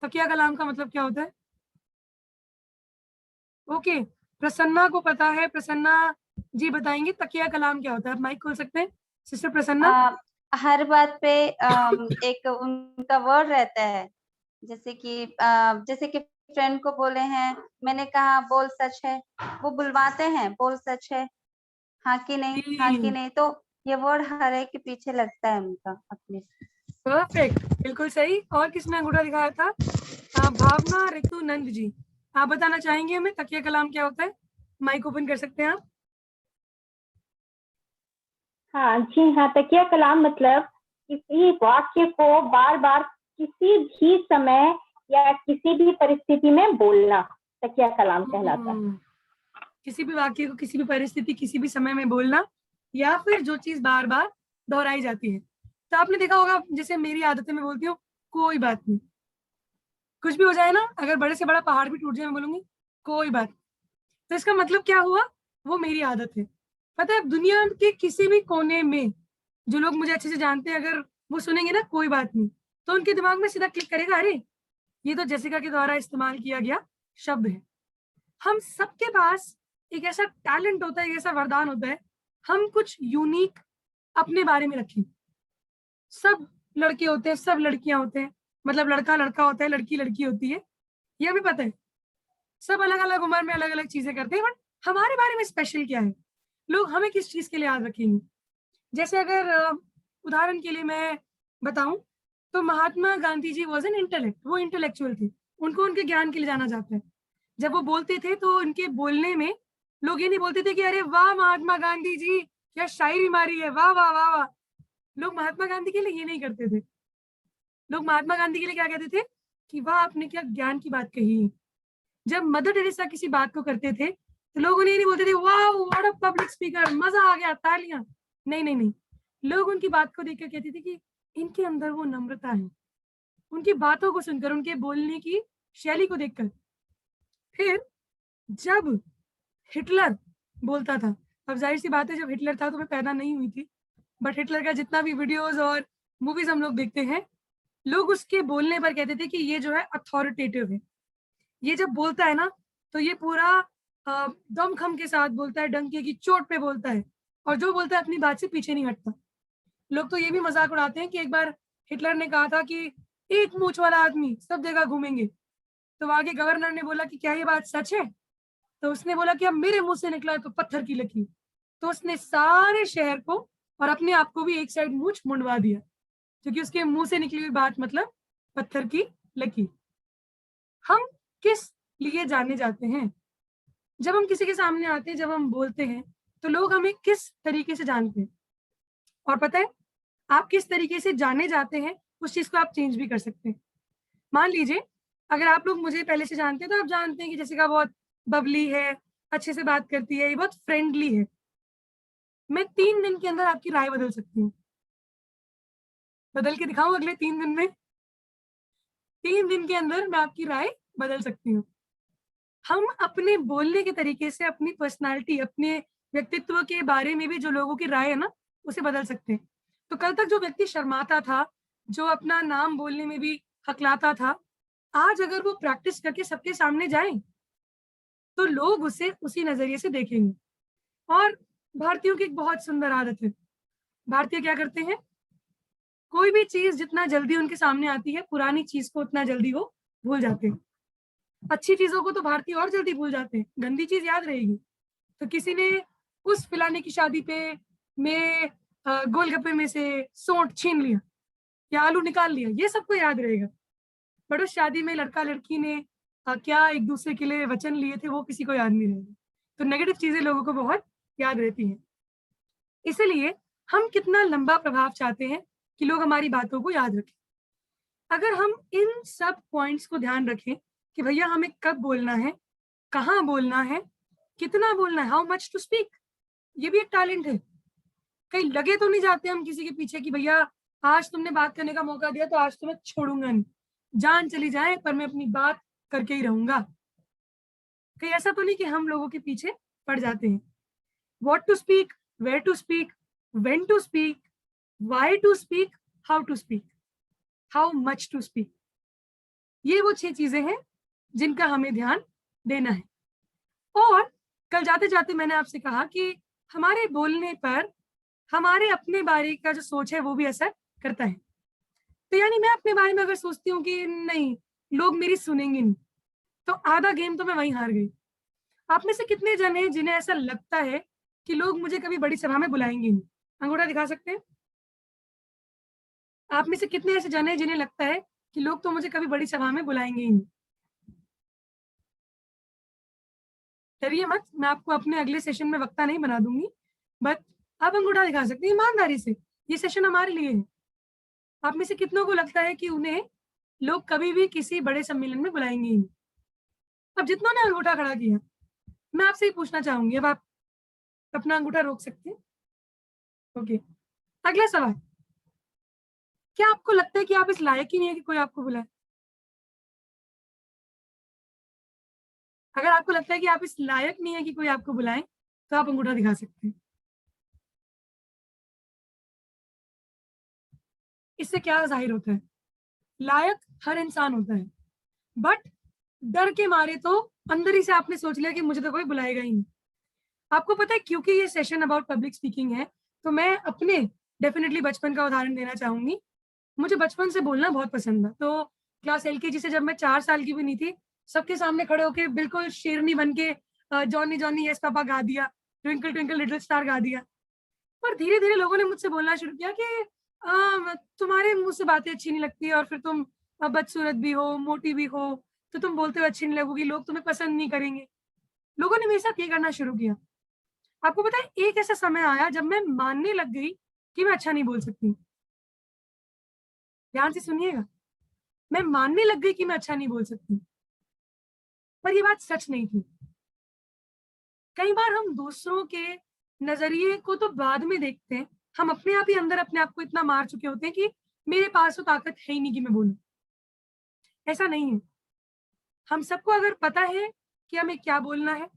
तकिया कलाम का मतलब क्या होता है? ओके, प्रसन्ना को पता है, प्रसन्ना जी बताएंगे तकिया कलाम क्या होता है। आप माइक खोल सकते हैं सिस्टर प्रसन्ना। हर बात पे एक उनका वर्ड रहता है, जैसे कि फ्रेंड को बोले हैं, मैंने कहा बोल सच है, वो बुलवाते हैं बोल सच है, हाँ कि नहीं, हाँ कि नहीं। तो ये वर्ड हर एक के पीछे लगता है उनका अपने। परफेक्ट, बिल्कुल सही। और किसने अंगूठा दिखाया था? भावना ऋतु नंद जी। आप बताना चाहेंगे हमें तकिया कलाम क्या होता है? माइक ओपन कर सकते हैं आप। हाँ जी हाँ, तकिया कलाम मतलब किसी वाक्य को बार बार किसी भी समय या किसी भी परिस्थिति में बोलना, तकिया कलाम कहलाता है। किसी भी वाक्य को किसी भी परिस्थिति किसी भी समय में बोलना, या फिर जो चीज बार बार दोहराई जाती है। तो आपने देखा होगा, जैसे मेरी आदत है, मैं बोलती हूँ कोई बात नहीं, कुछ भी हो जाए ना, अगर बड़े से बड़ा पहाड़ भी टूट जाए मैं बोलूंगी कोई बात नहीं। तो इसका मतलब क्या हुआ, वो मेरी आदत है। पता है दुनिया के किसी भी कोने में जो लोग मुझे अच्छे से जानते हैं, अगर वो सुनेंगे ना कोई बात नहीं, तो उनके दिमाग में सीधा क्लिक करेगा, अरे ये तो जेसिका के द्वारा इस्तेमाल किया गया शब्द है। हम सबके पास एक ऐसा टैलेंट होता है, एक ऐसा वरदान होता है, हम कुछ यूनिक अपने बारे में रखें। सब लड़के होते हैं, सब लड़कियां होते हैं, मतलब लड़का लड़का होता है, लड़की लड़की होती है, ये भी पता है। सब अलग अलग उम्र में अलग अलग चीजें करते हैं, बट हमारे बारे में स्पेशल क्या है, लोग हमें किस चीज के लिए याद रखेंगे। जैसे अगर उदाहरण के लिए मैं बताऊं, तो Mahatma Gandhi ji was an intellect, वो इंटेलेक्चुअल थे, उनको उनके ज्ञान के लिए जाना जाता है। जब वो बोलते थे तो उनके बोलने में लोग ये नहीं बोलते थे कि अरे वाह महात्मा गांधी जी क्या शायरी मारी है, वाह वाह वाह वाह। लोग महात्मा गांधी के लिए ये नहीं करते थे। लोग महात्मा गांधी के लिए क्या कहते थे कि वाह आपने क्या ज्ञान की बात कही है। जब मदर टेरेसा किसी बात को करते थे तो लोग उन्हें नहीं बोलते थे वाह व्हाट अ पब्लिक स्पीकर, मजा आ गया, तालियां। नहीं नहीं नहीं, लोग उनकी बात को देखकर कहते थे कि इनके अंदर वो नम्रता है, उनकी बातों को सुनकर, उनके बोलने की शैली को देखकर। फिर जब हिटलर बोलता था, अब जाहिर सी बात है जब हिटलर था तो मैं पैदा नहीं हुई थी, बट हिटलर का जितना भी वीडियोस और मूवीज हम लोग देखते हैं, लोग उसके बोलने पर कहते थे कि ये जो है अथॉरिटेटिव है। ये जब बोलता है ना तो ये पूरा दमखम के साथ बोलता है, डंके की चोट पे बोलता है, और जो बोलता है अपनी बात से पीछे नहीं हटता। लोग तो ये भी मजाक उड़ाते हैं कि एक बार हिटलर ने कहा था कि एक मूंछ वाला आदमी सब जगह घूमेंगे, तो वहां के गवर्नर ने बोला कि क्या ये बात सच है, तो उसने बोला कि अब मेरे मुंह से निकला है तो पत्थर की लकीर। तो उसने सारे शहर को और अपने आप को भी एक साइड मूंछ मुंडवा दिया, क्योंकि उसके मुंह से निकली हुई बात मतलब पत्थर की लकीर। हम किस लिए जाने जाते हैं, जब हम किसी के सामने आते हैं, जब हम बोलते हैं, तो लोग हमें किस तरीके से जानते हैं। और पता है आप किस तरीके से जाने जाते हैं उस चीज को आप चेंज भी कर सकते हैं। मान लीजिए अगर आप लोग मुझे पहले से जानते हैं तो आप जानते हैं कि जैसिका बहुत बबली है, अच्छे से बात करती है, ये बहुत फ्रेंडली है। मैं 3 दिन के अंदर आपकी राय बदल सकती हूँ। बदल के दिखाऊं अगले 3 दिन में? 3 दिन के अंदर मैं आपकी राय बदल सकती हूँ। हम अपने बोलने के तरीके से अपनी पर्सनालिटी, अपने व्यक्तित्व के बारे में भी जो लोगों की राय है ना, उसे बदल सकते हैं। तो कल तक जो व्यक्ति शर्माता था, जो अपना नाम बोलने में भी हकलाता था, आज अगर वो प्रैक्टिस करके सबके सामने जाए तो लोग उसे उसी नजरिए से देखेंगे। और भारतीयों की एक बहुत सुंदर आदत है, भारतीय क्या करते हैं, कोई भी चीज जितना जल्दी उनके सामने आती है, पुरानी चीज को उतना जल्दी वो भूल जाते हैं। अच्छी चीजों को तो भारतीय और जल्दी भूल जाते हैं, गंदी चीज याद रहेगी। तो किसी ने उस फलाने की शादी पे में गोलगप्पे में से सोंठ छीन लिया या आलू निकाल लिया, ये सबको याद रहेगा। बट उस शादी में लड़का लड़की ने क्या एक दूसरे के लिए वचन लिए थे, वो किसी को याद नहीं रहेगा। तो नेगेटिव चीजें लोगों को बहुत याद रहती हैं। इसलिए हम कितना लंबा प्रभाव चाहते हैं कि लोग हमारी बातों को याद रखें। अगर हम इन सब पॉइंट्स को ध्यान रखें कि भैया हमें कब बोलना है, कहाँ बोलना है, कितना बोलना है, हाउ मच टू स्पीक, ये भी एक टैलेंट है। कहीं लगे तो नहीं जाते हम किसी के पीछे कि भैया आज तुमने बात करने का मौका दिया तो आज तो मैं छोड़ूंगा नहीं, जान चली जाए पर मैं अपनी बात करके ही रहूंगा। कहीं ऐसा तो नहीं कि हम लोगों के पीछे पड़ जाते हैं। What to speak, where to speak, when to speak, why to speak, how to speak, how much to speak, ये वो 6 चीजें हैं जिनका हमें ध्यान देना है। और कल जाते जाते मैंने आपसे कहा कि हमारे बोलने पर हमारे अपने बारे का जो सोच है वो भी असर करता है। तो यानी मैं अपने बारे में अगर सोचती हूँ कि नहीं लोग मेरी सुनेंगे नहीं, तो आधा गेम तो मैं वहीं हार गई। आप में से कितने जन हैं जिन्हें ऐसा लगता है कि लोग मुझे कभी बड़ी सभा में बुलाएंगे नहीं? अंगूठा दिखा सकते हैं? आप में से कितने ऐसे जन हैं जिन्हें लगता है कि लोग तो मुझे कभी बड़ी सभा में बुलाएंगे ही नहीं? डरिए मत, मैं आपको अपने अगले सेशन में वक्ता नहीं बना दूंगी, बट आप अंगूठा दिखा सकते हैं ईमानदारी से, ये सेशन हमारे लिए है। आप में से कितनों को लगता है कि उन्हें लोग कभी भी किसी बड़े सम्मेलन में बुलाएंगे ही नहीं? अब जितनों ने अंगूठा खड़ा किया, मैं आपसे ही पूछना चाहूंगी, अब आप अपना अंगूठा रोक सकते हैं? ओके, अगला सवाल, क्या आपको लगता है कि आप इस लायक ही नहीं है कि कोई आपको बुलाए? अगर आपको लगता है कि आप इस लायक नहीं है कि कोई आपको बुलाए, तो आप अंगूठा दिखा सकते हैं। इससे क्या जाहिर होता है? लायक हर इंसान होता है, बट डर के मारे तो अंदर ही से आपने सोच लिया कि मुझे तो कोई बुलाएगा ही नहीं। आपको पता है, क्योंकि ये सेशन अबाउट पब्लिक स्पीकिंग है, तो मैं अपने डेफिनेटली बचपन का उदाहरण देना चाहूंगी। मुझे बचपन से बोलना बहुत पसंद था। तो क्लास एलकेजी से जब मैं 4 साल की भी नहीं थी, सबके सामने खड़े होके बिल्कुल शेरनी बन के जॉनी जॉनी यस पापा गा दिया, ट्विंकल ट्विंकल लिटिल स्टार गा दिया। पर धीरे-धीरे लोगों ने मुझसे बोलना शुरू किया कि तुम्हारे मुँह से बातें अच्छी नहीं लगती और फिर तुम बदसूरत भी हो, मोटी भी हो, तो तुम बोलते हुए अच्छी नहीं लगोगी, लोग तुम्हें पसंद नहीं करेंगे। लोगों ने मेरे साथ ये करना शुरू किया। आपको पता है, एक ऐसा समय आया जब मैं मानने लग गई कि मैं अच्छा नहीं बोल सकती। ध्यान से सुनिएगा, मैं मानने लग गई कि मैं अच्छा नहीं बोल सकती। पर ये बात सच नहीं थी। कई बार हम दूसरों के नज़रिए को तो बाद में देखते हैं, हम अपने आप ही अंदर अपने आप को इतना मार चुके होते हैं कि मेरे पास तो ताकत है ही नहीं कि मैं बोलूँ। ऐसा नहीं है। हम सबको अगर पता है कि हमें क्या बोलना है,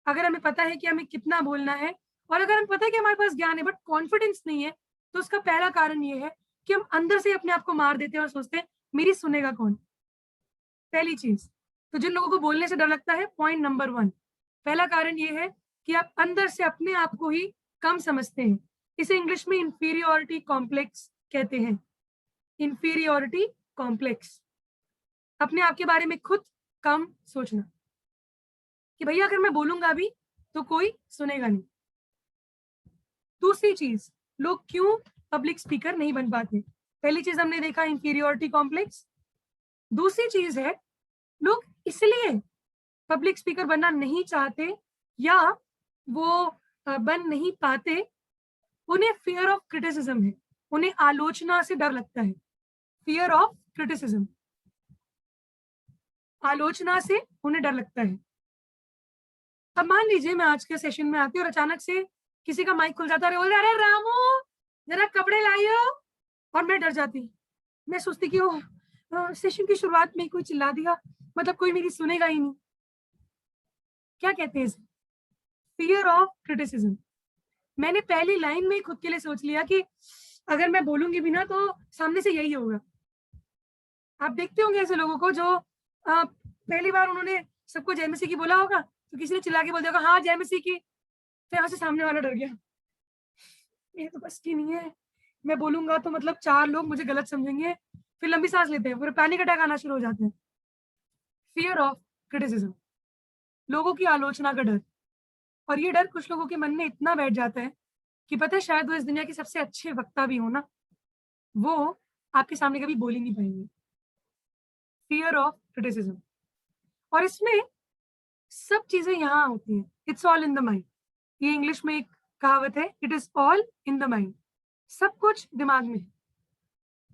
अगर हमें पता है कि हमें कितना बोलना है, और अगर हमें पता है कि हमारे पास ज्ञान है बट कॉन्फिडेंस नहीं है, तो उसका पहला कारण ये है कि हम अंदर से अपने आप को मार देते हैं और सोचते हैं मेरी सुनेगा कौन? पहली चीज़। तो जिन लोगों को बोलने से डर लगता है, पॉइंट नंबर 1, पहला कारण ये है कि आप अंदर से अपने आप को ही कम समझते हैं। इसे इंग्लिश में इंफीरियॉरिटी कॉम्प्लेक्स कहते हैं। इंफीरियॉरिटी कॉम्प्लेक्स। अपने आप के बारे में खुद कम सोचना कि भैया अगर मैं बोलूँगा भी तो कोई सुनेगा नहीं। दूसरी चीज़, लोग क्यों पब्लिक स्पीकर नहीं बन पाते? पहली चीज़ हमने देखा इंफीरियॉरिटी कॉम्प्लेक्स। दूसरी चीज़ है, लोग इसलिए पब्लिक स्पीकर बनना नहीं चाहते या वो बन नहीं पाते, उन्हें फ़ियर ऑफ क्रिटिसिज़्म है। उन्हें आलोचना से डर लगता है। Fear of criticism. आलोचना से उन्हें डर लगता है। अब मान लीजिए मैं आज के सेशन में आती हूँ और अचानक से किसी का माइक खुल जाता है और बोलते अरे रामू जरा कपड़े लाइयो, और मैं डर जाती। मैं सोचती कि ओह सेशन की शुरुआत में ही कोई चिल्ला दिया, मतलब कोई मेरी सुनेगा ही नहीं। क्या कहते हैं इसे? Fear of criticism. मैंने पहली लाइन में ही खुद के लिए सोच लिया कि अगर मैं बोलूंगी भी ना तो सामने से यही होगा। आप देखते होंगे ऐसे लोगों को जो पहली बार उन्होंने सबको जय मसीह की बोला होगा, तो किसी ने चिल्ला के बोल दिया होगा हाँ जय मसीह की, तो यहाँ से सामने वाला डर गया, ये तो बस की नहीं है, मैं बोलूंगा तो मतलब 4 लोग मुझे गलत समझेंगे। फिर लंबी सांस लेते हैं, फिर पैनिक अटैक आना शुरू हो जाते हैं। फियर ऑफ क्रिटिसिज्म, लोगों की आलोचना का डर। और ये डर कुछ लोगों के मन में इतना बैठ जाता है कि पता है शायद वो इस दुनिया के सबसे अच्छे वक्ता भी हो ना, वो आपके सामने कभी बोल ही नहीं पाएंगे। Fear of criticism. और इसमें सब चीजें यहाँ होती हैं। It's all in the mind. ये इंग्लिश में एक कहावत है, it is all in the mind. सब कुछ दिमाग में है।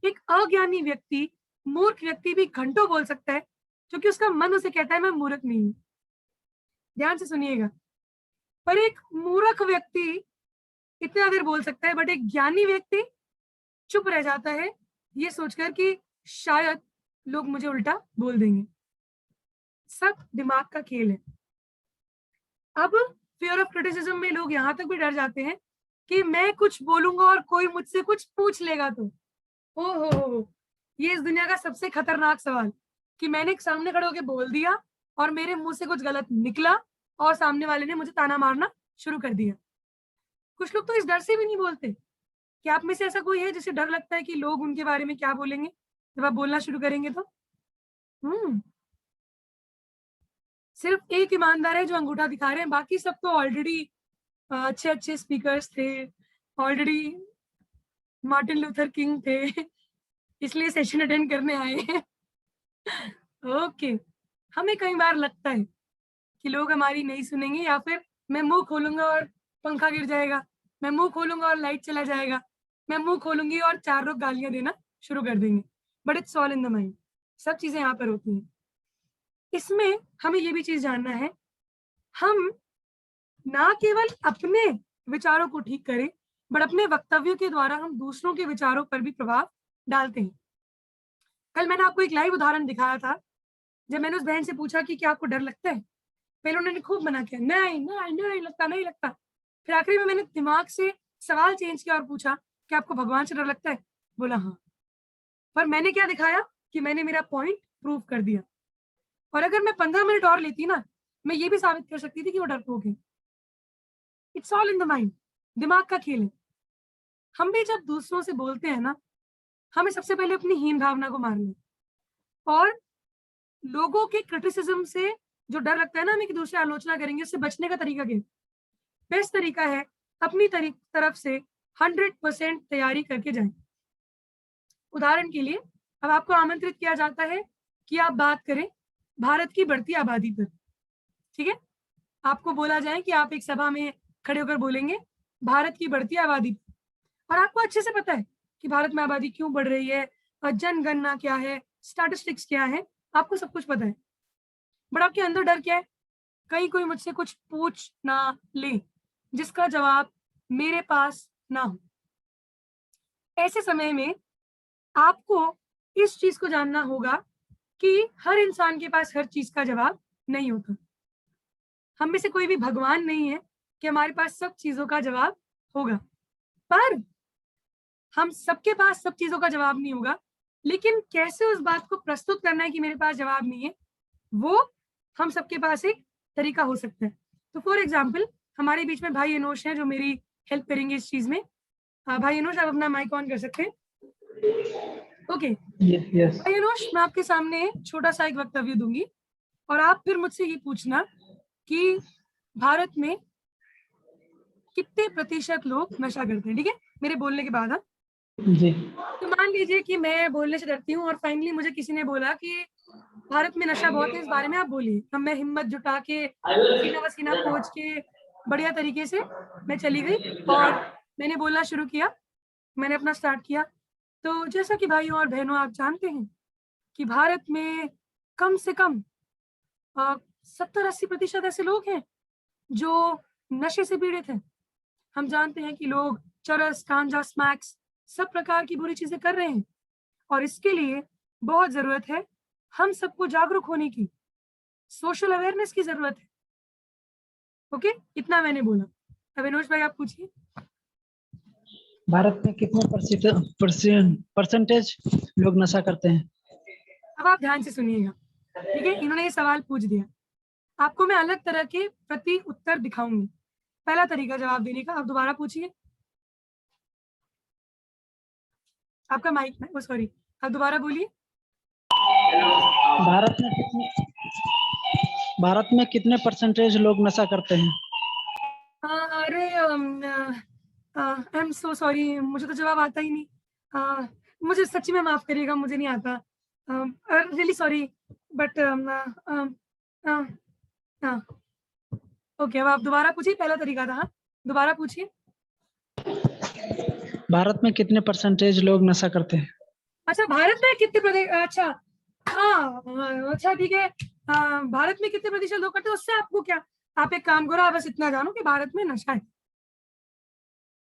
एक अज्ञानी व्यक्ति, मूर्ख व्यक्ति भी घंटों बोल सकता है क्योंकि उसका मन उसे कहता है मैं मूर्ख नहीं हूं। ध्यान से सुनिएगा। पर एक मूर्ख व्यक्ति इतना देर बोल सकता है, बट एक ज्ञानी व्यक्ति चुप रह जाता है ये सोचकर कि शायद लोग मुझे उल्टा बोल देंगे। सब दिमाग का खेल है। अब फियर ऑफ क्रिटिसिज्म में लोग यहां तक भी डर जाते हैं कि मैं कुछ बोलूंगा और कोई मुझसे कुछ पूछ लेगा तो ओ हो, ये इस दुनिया का सबसे खतरनाक सवाल कि मैंने सामने खड़े होकर बोल दिया और मेरे मुंह से कुछ गलत निकला और सामने वाले ने मुझे ताना मारना शुरू कर दिया। कुछ लोग तो इस डर से भी नहीं बोलते। कि आप में से ऐसा कोई है जिसे डर लगता है कि लोग उनके बारे में क्या बोलेंगे जब आप बोलना शुरू करेंगे तो? सिर्फ एक ईमानदार है जो अंगूठा दिखा रहे हैं, बाकी सब तो ऑलरेडी अच्छे अच्छे स्पीकर्स थे, ऑलरेडी मार्टिन लूथर किंग थे, इसलिए सेशन अटेंड करने आए हैं। ओके, हमें कई बार लगता है कि लोग हमारी नहीं सुनेंगे, या फिर मैं मुंह खोलूंगा और पंखा गिर जाएगा, मैं मुंह खोलूंगा और लाइट चला जाएगा, मैं मुंह खोलूंगी और 4 लोग गालियां देना शुरू कर देंगे। But it's all in the mind. सब चीजें यहाँ पर होती हैं। इसमें हमें ये भी चीज जानना है, हम ना केवल अपने विचारों को ठीक करें, बट अपने वक्तव्यों के द्वारा हम दूसरों के विचारों पर भी प्रभाव डालते हैं। कल मैंने आपको एक लाइव उदाहरण दिखाया था, जब मैंने उस बहन से पूछा कि क्या आपको डर लगता है, पहले उन्होंने खूब मना किया, नहीं नहीं नहीं लगता, नहीं लगता। फिर आखिरी में मैंने दिमाग से सवाल चेंज किया और पूछा कि आपको भगवान से डर लगता है? बोला हाँ। पर मैंने क्या दिखाया कि मैंने मेरा पॉइंट प्रूव कर दिया। और अगर मैं 15 मिनट और लेती ना, मैं ये भी साबित कर सकती थी कि वो डरपोक है। It's all in the mind, दिमाग का खेल है। हम भी जब दूसरों से बोलते हैं ना, हमें सबसे पहले अपनी हीन भावना को मारना है। और लोगों के क्रिटिसिज्म से जो डर लगता है ना हमें कि दूसरे आलोचना करेंगे, उससे बचने का तरीका क्या है? बेस्ट तरीका है अपनी तरफ से 100% तैयारी करके जाएं। उदाहरण के लिए, अब आपको आमंत्रित किया जाता है कि आप बात करें भारत की बढ़ती आबादी पर, ठीक है? आपको बोला जाए कि आप एक सभा में खड़े होकर बोलेंगे भारत की बढ़ती आबादी पर, और आपको अच्छे से पता है कि भारत में आबादी क्यों बढ़ रही है, जनगणना क्या है, स्टैटिस्टिक्स क्या है, आपको सब कुछ पता है। बट आपके अंदर डर क्या है? कहीं कोई मुझसे कुछ पूछ ना ले जिसका जवाब मेरे पास ना हो। ऐसे समय में आपको इस चीज को जानना होगा कि हर इंसान के पास हर चीज का जवाब नहीं होता। हम में से कोई भी भगवान नहीं है कि हमारे पास सब चीजों का जवाब होगा। पर हम सबके पास सब चीजों का जवाब नहीं होगा, लेकिन कैसे उस बात को प्रस्तुत करना है कि मेरे पास जवाब नहीं है, वो हम सबके पास एक तरीका हो सकता है। तो फॉर एग्जाम्पल, हमारे बीच में भाई अनोश हैं जो मेरी हेल्प करेंगे इस चीज में। भाई अनोश, आप अपना माइक ऑन कर सकते हैं? ओके। यस। भाई अनोश, मैं आपके सामने छोटा सा एक वक्तव्य दूंगी और आप फिर मुझसे ये पूछना कि भारत में कितने प्रतिशत लोग नशा करते हैं, ठीक है? मेरे बोलने के बाद। हाँ, जी। तो मान लीजिए कि मैं बोलने से डरती हूँ और फाइनली मुझे किसी ने बोला कि भारत में नशा बहुत है, इस बारे में आप बोलिए। तब मैं हिम्मत जुटा के पसीना वसीना पोंछ के बढ़िया तरीके से मैं चली गई और मैंने बोलना शुरू किया। मैंने अपना स्टार्ट किया। तो जैसा कि भाइयों और बहनों आप जानते हैं कि भारत में कम से कम 70-80% ऐसे लोग हैं जो नशे से पीड़ित हैं। हम जानते हैं कि लोग चरस, गांजा, स्मैक्स सब प्रकार की बुरी चीजें कर रहे हैं और इसके लिए बहुत जरूरत है हम सबको जागरूक होने की, सोशल अवेयरनेस की जरूरत है। ओके, इतना मैंने बोला। अब विनोद भाई आप पूछिए। भारत में कितने परसेंटेज लोग नशा करते हैं? अब आप ध्यान से सुनिएगा, ठीक है? इन्होंने ये सवाल पूछ दिया, आपको मैं अलग तरह के प्रति उत्तर दिखाऊंगी। पहला तरीका जवाब देने का, आप दोबारा पूछिए। आपका माइक, सॉरी, आप दोबारा बोलिए। भारत में कितने परसेंटेज लोग नशा करते हैं? अरे आई एम सो सॉरी, मुझे तो जवाब आता ही नहीं। मुझे सच्ची में माफ करिएगा, मुझे नहीं आता। रियली सॉरी, बट ओके, अब आप दोबारा पूछिए। पहला तरीका था, हाँ, दोबारा पूछिए। भारत में कितने परसेंटेज लोग नशा करते हैं? अच्छा, भारत में कितने अच्छा, हाँ, अच्छा ठीक है। भारत में कितने प्रतिशत लोग करते हैं उससे आपको क्या? आप एक काम करो, आप बस इतना जानो कि भारत में नशा है।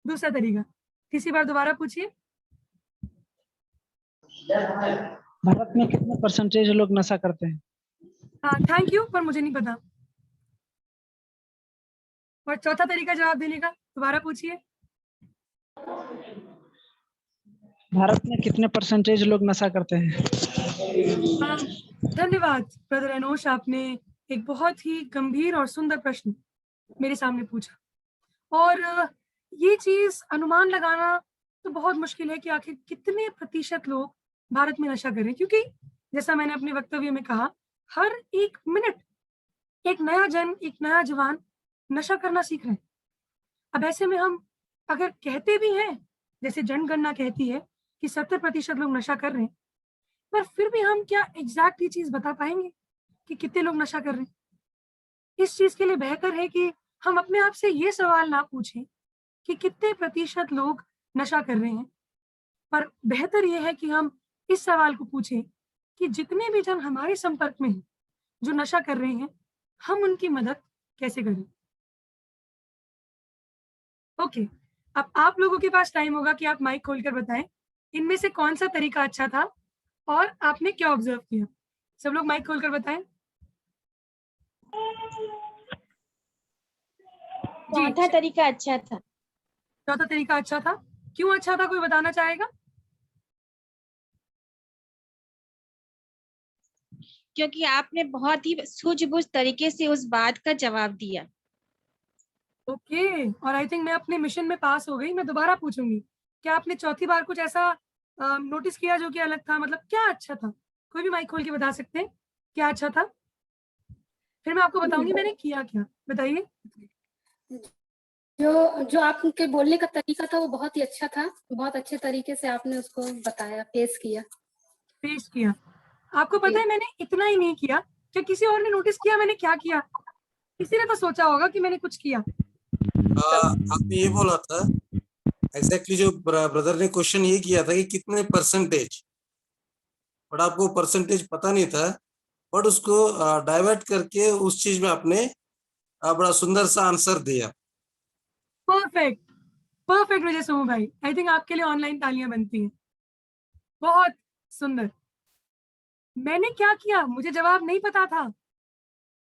दूसरा तरीका, तीसरी बार दोबारा पूछिए। भारत में कितने परसेंटेज लोग नशा करते हैं? थैंक यू, पर मुझे नहीं पता। और चौथा तरीका जवाब देने का, दोबारा पूछिए। भारत में कितने परसेंटेज लोग नशा करते हैं? धन्यवाद ब्रदर अनोश, आपने एक बहुत ही गंभीर और सुंदर प्रश्न मेरे सामने पूछा। और ये चीज अनुमान लगाना तो बहुत मुश्किल है कि आखिर कितने प्रतिशत लोग भारत में नशा करें, क्योंकि जैसा मैंने अपने वक्तव्य में कहा, हर एक मिनट एक नया जन, एक नया जवान नशा करना सीख रहे हैं। अब ऐसे में हम अगर कहते भी हैं, जैसे जनगणना कहती है कि 70% लोग नशा कर रहे हैं, पर फिर भी हम क्या एग्जैक्ट ये चीज बता पाएंगे कि कितने लोग नशा कर रहे हैं? इस चीज के लिए बेहतर है कि हम अपने आप से ये सवाल ना पूछें कि कितने प्रतिशत लोग नशा कर रहे हैं, पर बेहतर यह है कि हम इस सवाल को पूछें कि जितने भी जन हमारे संपर्क में हैं जो नशा कर रहे हैं, हम उनकी मदद कैसे करें। ओके, अब आप लोगों के पास टाइम होगा कि आप माइक खोलकर बताएं इनमें से कौन सा तरीका अच्छा था और आपने क्या ऑब्जर्व किया। सब लोग माइक खोलकर बताएं। चौथा तरीका अच्छा था। चौथा तरीका अच्छा था, क्यों अच्छा था, कोई बताना चाहेगा? क्योंकि आपने बहुत ही सूझबूझ तरीके से उस बात का जवाब दिया। ओके, और आई थिंक मैं अपने मिशन में पास हो गई। मैं दोबारा पूछूंगी, क्या आपने चौथी बार कुछ ऐसा नोटिस किया जो कि अलग था? मतलब क्या अच्छा था? कोई भी माइक खोल के बता सकते हैं क्या अच्छा था? फिर मैं आपको बताऊंगी मैंने किया क्या। बताइए। जो जो आपके बोलने का तरीका था वो बहुत ही अच्छा था, बहुत अच्छे तरीके से आपने उसको बताया, पेश किया। पेश किया। आपको पता है मैंने इतना ही नहीं किया, क्या किसी और ने नोटिस किया मैंने क्या किया? किसी ने तो सोचा होगा कि मैंने कुछ किया। आपने ये बोला था एग्जैक्टली जो ब्रदर ने क्वेश्चन ये किया था कि कितने परसेंटेज, बट आपको परसेंटेज पता नहीं था, बट उसको डाइवर्ट करके उस चीज में आपने बड़ा सुंदर सा आंसर दिया। परफेक्ट, परफेक्ट विजय सोमू भाई। आई थिंक आपके लिए ऑनलाइन तालियां बनती हैं। बहुत सुंदर। मैंने क्या किया, मुझे जवाब नहीं पता था,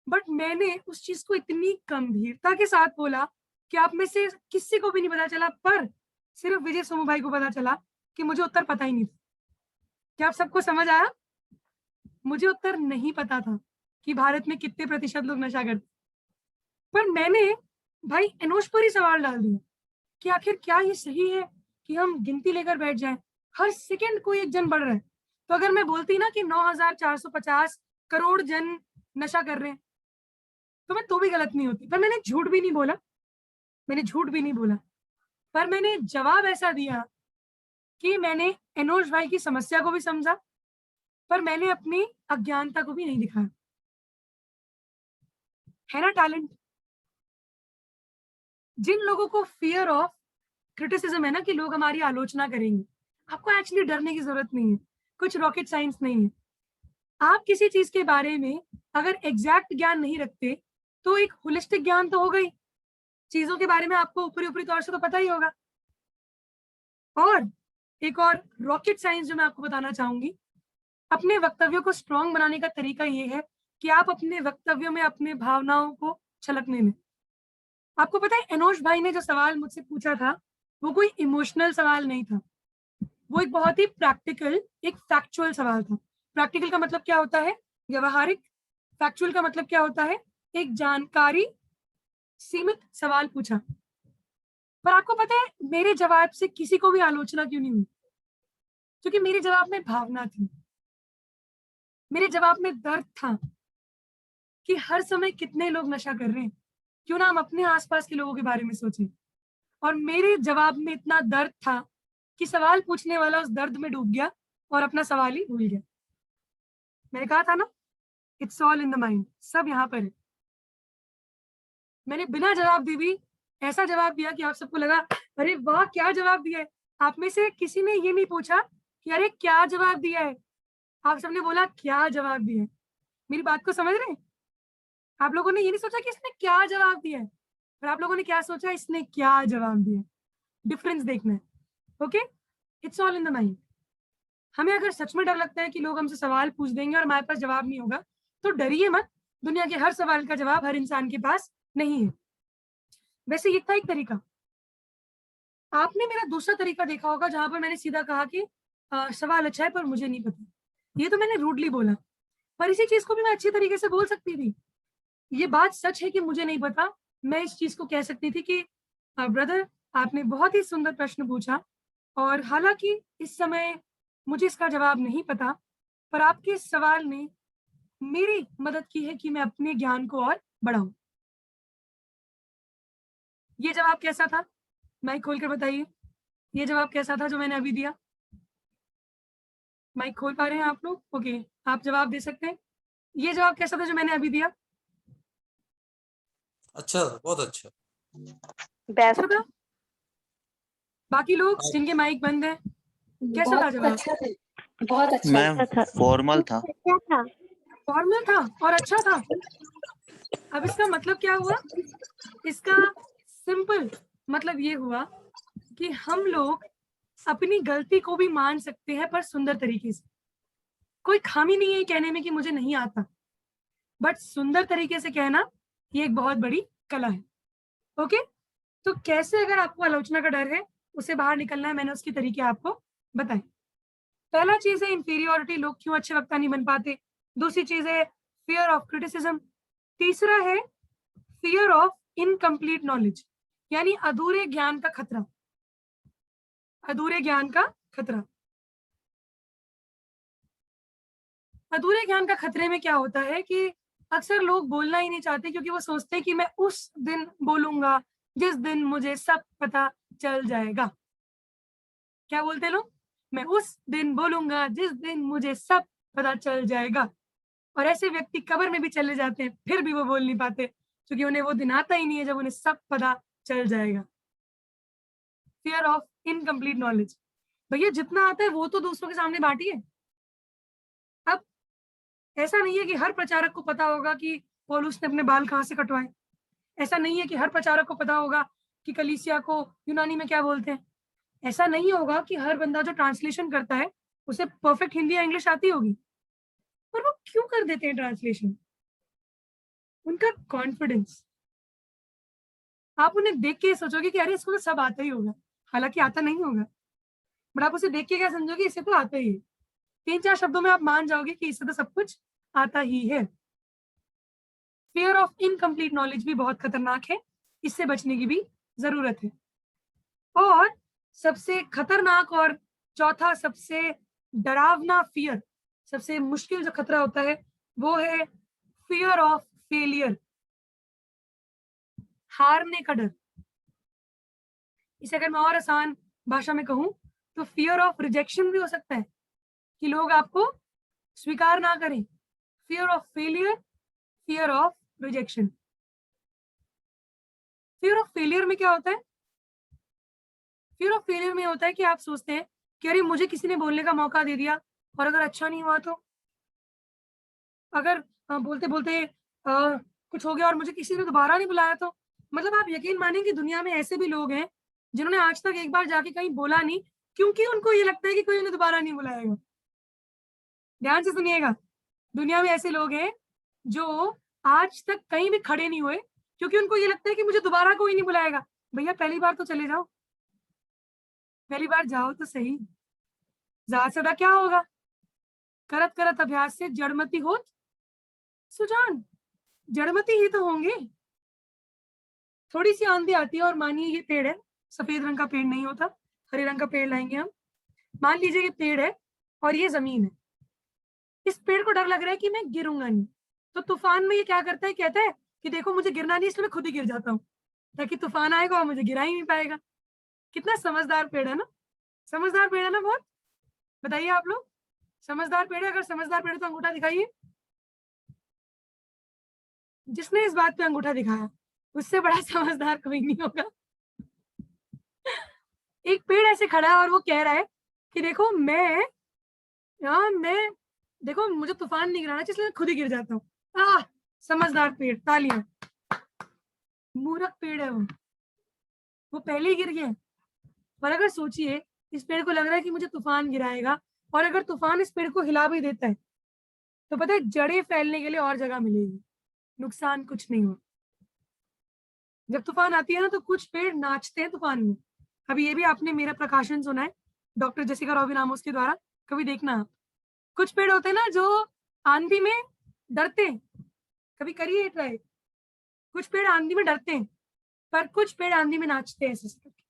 बट मैंने उस चीज को इतनी गंभीरता के साथ बोला कि आप में से किसी को भी नहीं पता चला, पर सिर्फ विजय सोमू भाई को पता चला कि मुझे उत्तर पता ही नहीं था। क्या आप सबको समझ आया? मुझे उत्तर नहीं पता था कि भारत में कितने प्रतिशत लोग नशा करते, पर मैंने भाई एनोश पर ही सवाल डाल दिया कि आखिर क्या ये सही है कि हम गिनती लेकर बैठ जाएं, हर सेकंड कोई एक जन बढ़ रहा है। तो अगर मैं बोलती ना कि 9,450 करोड़ जन नशा कर रहे हैं, तो मैं तो भी गलत नहीं होती। पर मैंने झूठ भी नहीं बोला, मैंने झूठ भी नहीं बोला, पर मैंने जवाब ऐसा दिया कि मैंने एनोश भाई की समस्या को भी समझा, पर मैंने अपनी अज्ञानता को भी नहीं दिखाया। है ना टैलेंट? जिन लोगों को फियर ऑफ क्रिटिसिज्म है ना, कि लोग हमारी आलोचना करेंगे, आपको एक्चुअली डरने की जरूरत नहीं है, कुछ रॉकेट साइंस नहीं है। आप किसी चीज के बारे में अगर एग्जैक्ट ज्ञान नहीं रखते, तो एक होलिस्टिक ज्ञान तो होगा ही, चीजों के बारे में आपको ऊपरी ऊपरी तौर से तो पता ही होगा। और एक और रॉकेट साइंस जो मैं आपको बताना चाहूंगी, अपने वक्तव्यों को स्ट्रॉन्ग बनाने का तरीका ये है कि आप अपने वक्तव्यों में अपने भावनाओं को छलकने में। आपको पता है एनोश भाई ने जो सवाल मुझसे पूछा था, वो कोई इमोशनल सवाल नहीं था, वो एक बहुत ही प्रैक्टिकल, एक फैक्चुअल सवाल था। प्रैक्टिकल का मतलब क्या होता है? व्यवहारिक। फैक्चुअल का मतलब क्या होता है? एक जानकारी सीमित सवाल पूछा। पर आपको पता है मेरे जवाब से किसी को भी आलोचना क्यों नहीं हुई? क्योंकि मेरे जवाब में भावना थी, मेरे जवाब में दर्द था कि हर समय कितने लोग नशा कर रहे हैं, क्यों ना हम अपने आसपास के लोगों के बारे में सोचें। और मेरे जवाब में इतना दर्द था कि सवाल पूछने वाला उस दर्द में डूब गया और अपना सवाल ही भूल गया। मैंने कहा था ना, it's all in the mind, सब यहाँ पर है। मैंने बिना जवाब दी भी ऐसा जवाब दिया कि आप सबको लगा अरे वाह क्या जवाब दिया है। आप में से किसी ने ये नहीं पूछा कि अरे क्या जवाब दिया है, आप सबने बोला क्या जवाब दिया है। मेरी बात को समझ रहे हैं? आप लोगों ने ये नहीं सोचा कि इसने क्या जवाब दिया है, पर आप लोगों ने क्या सोचा, इसने क्या जवाब दिया। डिफरेंस देखना है। Okay, it's all in the mind. हमें अगर सच में डर लगता है कि लोग हमसे सवाल पूछ देंगे और हमारे पास जवाब नहीं होगा, तो डरिए मत, दुनिया के हर सवाल का जवाब हर इंसान के पास नहीं है। वैसे ये था एक तरीका। आपने मेरा दूसरा तरीका देखा होगा जहां पर मैंने सीधा कहा कि सवाल अच्छा है पर मुझे नहीं पता। ये तो मैंने रूडली बोला, पर इसी चीज को भी मैं अच्छी तरीके से बोल सकती थी। ये बात सच है कि मुझे नहीं पता, मैं इस चीज को कह सकती थी कि ब्रदर आपने बहुत ही सुंदर प्रश्न पूछा, और हालांकि इस समय मुझे इसका जवाब नहीं पता, पर आपके इस सवाल ने मेरी मदद की है कि मैं अपने ज्ञान को और बढ़ाऊं। ये जवाब कैसा था? माइक खोल कर बताइए, ये जवाब कैसा था जो मैंने अभी दिया? माइक खोल पा रहे हैं आप लोग? ओके, आप जवाब दे सकते हैं। ये जवाब कैसा था जो मैंने अभी दिया? अच्छा, बहुत अच्छा। अच्छा था? बाकी लोग जिनके माइक बंद है, कैसा था जवाब? अच्छा था, बहुत अच्छा। मैम फॉर्मल था। फॉर्मल था और अच्छा था। अब इसका मतलब क्या हुआ? इसका सिंपल मतलब ये हुआ कि हम लोग अपनी गलती को भी मान सकते हैं, पर सुंदर तरीके से। कोई खामी नहीं है कहने में कि मुझे नहीं आता, बट सुंदर तरीके से कहना ये एक बहुत बड़ी कला है। ओके, तो कैसे अगर आपको आलोचना का डर है उससे बाहर निकलना है, मैंने उसके तरीके आपको बताए। पहला चीज है इंफीरियोरिटी, लोग क्यों अच्छे वक्ता नहीं बन पाते। दूसरी चीज है फियर ऑफ क्रिटिसिज्म। तीसरा है फियर ऑफ इनकम्प्लीट नॉलेज, यानी अधूरे ज्ञान का खतरा। अधूरे ज्ञान का खतरा। अधूरे ज्ञान का खतरे में क्या होता है कि अक्सर लोग बोलना ही नहीं चाहते क्योंकि वो सोचते हैं कि मैं उस दिन बोलूंगा जिस दिन मुझे सब पता चल जाएगा। क्या बोलते हैं लोग? मैं उस दिन बोलूंगा जिस दिन मुझे सब पता चल जाएगा। और ऐसे व्यक्ति कब्र में भी चले जाते हैं फिर भी वो बोल नहीं पाते क्योंकि उन्हें वो दिन आता ही नहीं है जब उन्हें सब पता चल जाएगा। Fear of incomplete knowledge. भैया जितना आता है वो तो दूसरों के सामने बांटिए। अब ऐसा नहीं है कि हर प्रचारक को पता होगा कि पौलुस ने अपने बाल कहाँ से कटवाए। ऐसा नहीं है कि हर प्रचारक को पता होगा कि कलीसिया को यूनानी में क्या बोलते हैं। ऐसा नहीं होगा कि हर बंदा जो ट्रांसलेशन करता है उसे परफेक्ट हिंदी या इंग्लिश आती होगी। पर वो क्यों कर देते हैं ट्रांसलेशन? उनका कॉन्फिडेंस। आप उन्हें देख के सोचोगे कि अरे इसको तो सब आता ही होगा, हालांकि आता नहीं होगा, बट आप उसे देख के क्या समझोगे, इसे तो आता ही है। 3-4 शब्दों में आप मान जाओगे कि इसे तो सब कुछ आता ही है। फियर ऑफ इनकम्प्लीट नॉलेज भी बहुत खतरनाक है, इससे बचने की भी जरूरत है। और सबसे खतरनाक और चौथा सबसे डरावना फियर, सबसे मुश्किल जो खतरा होता है वो है फियर ऑफ फेलियर, हारने का डर। इसे अगर मैं और आसान भाषा में कहूं तो फियर ऑफ रिजेक्शन भी हो सकता है कि लोग आपको स्वीकार ना करें। Fear of failure, fear of rejection. Fear of failure में क्या होता है? फियर ऑफ फेलियर में होता है कि आप सोचते हैं कि अरे मुझे किसी ने बोलने का मौका दे दिया और अगर अच्छा नहीं हुआ तो, अगर बोलते बोलते कुछ हो गया और मुझे किसी ने दोबारा नहीं बुलाया तो। मतलब आप यकीन मानेंगे दुनिया में ऐसे भी लोग हैं जिन्होंने आज तक एक बार जाके कहीं बोला नहीं क्योंकि उनको ये लगता है कि कोई उन्हें दोबारा नहीं बुलाएगा। ध्यान से सुनिएगा, दुनिया में ऐसे लोग हैं जो आज तक कहीं भी खड़े नहीं हुए क्योंकि उनको ये लगता है कि मुझे दोबारा कोई नहीं बुलाएगा। भैया पहली बार तो चले जाओ, पहली बार जाओ तो सही। ज्यादा से ज्यादा क्या होगा? करत करत अभ्यास से जड़मती होत सुजान, जड़मती ही तो होंगे। थोड़ी सी आंधी आती है और मानिए ये पेड़ है, सफेद रंग का पेड़ नहीं होता, हरे रंग का पेड़ लाएंगे हम। मान लीजिए ये पेड़ है और ये जमीन है। इस पेड़ को डर लग रहा है कि मैं गिरूंगा नहीं, तो तूफान में ये क्या करता है, कहता है कि देखो मुझे गिरना नहीं इसलिए मैं खुद ही गिर जाता हूँ ताकि तूफान आएगा और मुझे गिरा ही नहीं पाएगा। कितना समझदार पेड़ है ना, समझदार पेड़ है ना बहुत। बताइए आप लोग, समझदार पेड़ है? अगर समझदार पेड़ है तो अंगूठा दिखाइए। जिसने इस बात पे अंगूठा दिखाया उससे बड़ा समझदार कोई नहीं होगा। एक पेड़ ऐसे खड़ा है और वो कह रहा है कि देखो मैं देखो मुझे तूफान नहीं गिराना इसलिए मैं खुद ही गिर जाता हूँ। समझदार पेड़, तालियां। मूर्ख पेड़ है वो पहले ही गिर गया। पर अगर सोचिए इस पेड़ को लग रहा है कि मुझे तूफान गिराएगा और अगर तूफान इस पेड़ को हिला भी देता है तो पता है जड़ें फैलने के लिए और जगह मिलेगी, नुकसान कुछ नहीं हो। जब तूफान आती है ना तो कुछ पेड़ नाचते हैं तूफान में। अभी ये भी आपने मेरा प्रकाशन सुना है डॉक्टर जेसिका रॉबिन आमोस के द्वारा, कभी देखना आप। कुछ पेड़ होते हैं ना जो आंधी में डरते हैं, कभी करिए ट्राई। कुछ पेड़ आंधी में डरते हैं पर कुछ पेड़ आंधी में नाचते हैं ऐसे करके।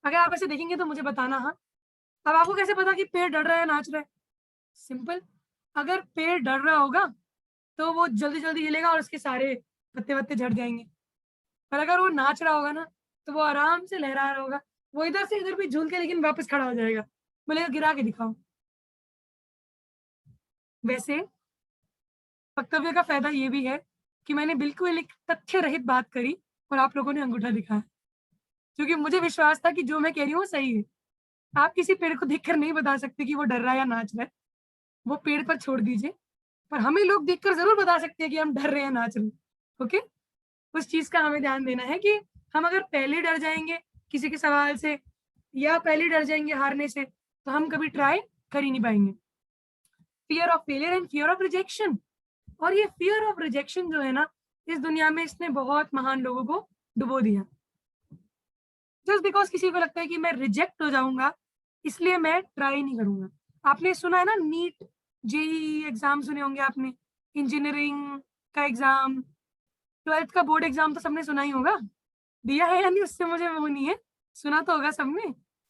अगर आप ऐसे देखेंगे तो मुझे बताना। हाँ, अब आपको कैसे पता कि पेड़ डर रहा है नाच रहा है? सिंपल, अगर पेड़ डर रहा होगा तो वो जल्दी जल्दी हिलेगा और उसके सारे पत्ते वत्ते झड़ जाएंगे। पर अगर वो नाच रहा होगा ना तो वो आराम से लहरा रहा होगा, वो इधर से इधर भी झूल के लेकिन वापस खड़ा हो जाएगा, बोलेगा गिरा के दिखाओ। वैसे वक्तव्य का फायदा ये भी है कि मैंने बिल्कुल एक तथ्य रहित बात करी और आप लोगों ने अंगूठा दिखाया, क्योंकि मुझे विश्वास था कि जो मैं कह रही हूँ सही है। आप किसी पेड़ को देखकर नहीं बता सकते कि वो डर रहा है या नाच रहा है, वो पेड़ पर छोड़ दीजिए। पर हमें लोग देखकर जरूर बता सकते हैं कि हम डर रहे हैं नाच रहे हैं। ओके, उस चीज का हमें ध्यान देना है कि हम अगर पहले डर जाएंगे किसी के सवाल से या पहले डर जाएंगे हारने से तो हम कभी ट्राई कर ही नहीं पाएंगे। Fear of failure and fear of rejection. और ये फियर ऑफ रिजेक्शन जो है ना, इस दुनिया में इसने बहुत महान लोगों को डुबो दिया। जस्ट बिकॉज किसी को लगता है कि मैं रिजेक्ट हो जाऊंगा इसलिए मैं ट्राई नहीं करूंगा। आपने सुना है ना नीट जेई एग्जाम सुने होंगे आपने, इंजीनियरिंग का एग्जाम, 12th का बोर्ड एग्जाम तो सबने सुना ही होगा, दिया है या नहीं उससे मुझे वो नहीं है, सुना तो होगा सबने।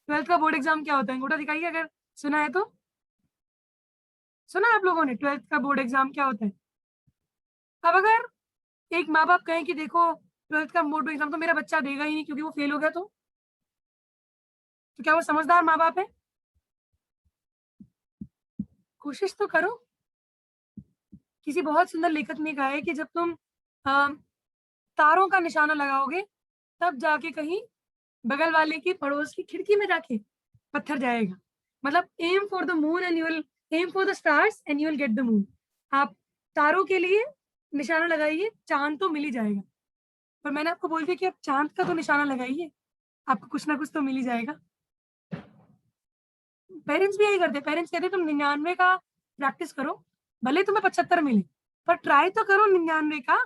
12th का बोर्ड एग्जाम क्या होता है, अंगूठा दिखाइए अगर सुना है तो। सुना है आप लोगों ने 12th का बोर्ड एग्जाम क्या होता है? अब अगर एक माँ बाप कहें कि देखो 12th का बोर्ड एग्जाम तो मेरा बच्चा देगा ही नहीं क्योंकि वो फेल हो गया, तो क्या वो समझदार माँ बाप है? कोशिश तो करो। किसी बहुत सुंदर लेखक ने कहा है कि जब तुम तारों का निशाना लगाओगे तब जाके कहीं बगल वाले की पड़ोस की खिड़की में जाके पत्थर जाएगा। मतलब aim for the moon and you will aim for the stars and you will get the moon. आप तारों के लिए निशाना लगाइए, चांद तो मिल ही जाएगा। पर मैंने आपको बोल दिया कि आप चांद का तो निशाना लगाइए, आपको कुछ ना कुछ तो मिल ही जाएगा। पेरेंट्स भी यही करते, पेरेंट्स कहते तुम 99 का प्रैक्टिस करो, भले तुम्हें 75 मिले पर ट्राई तो करो 99 का।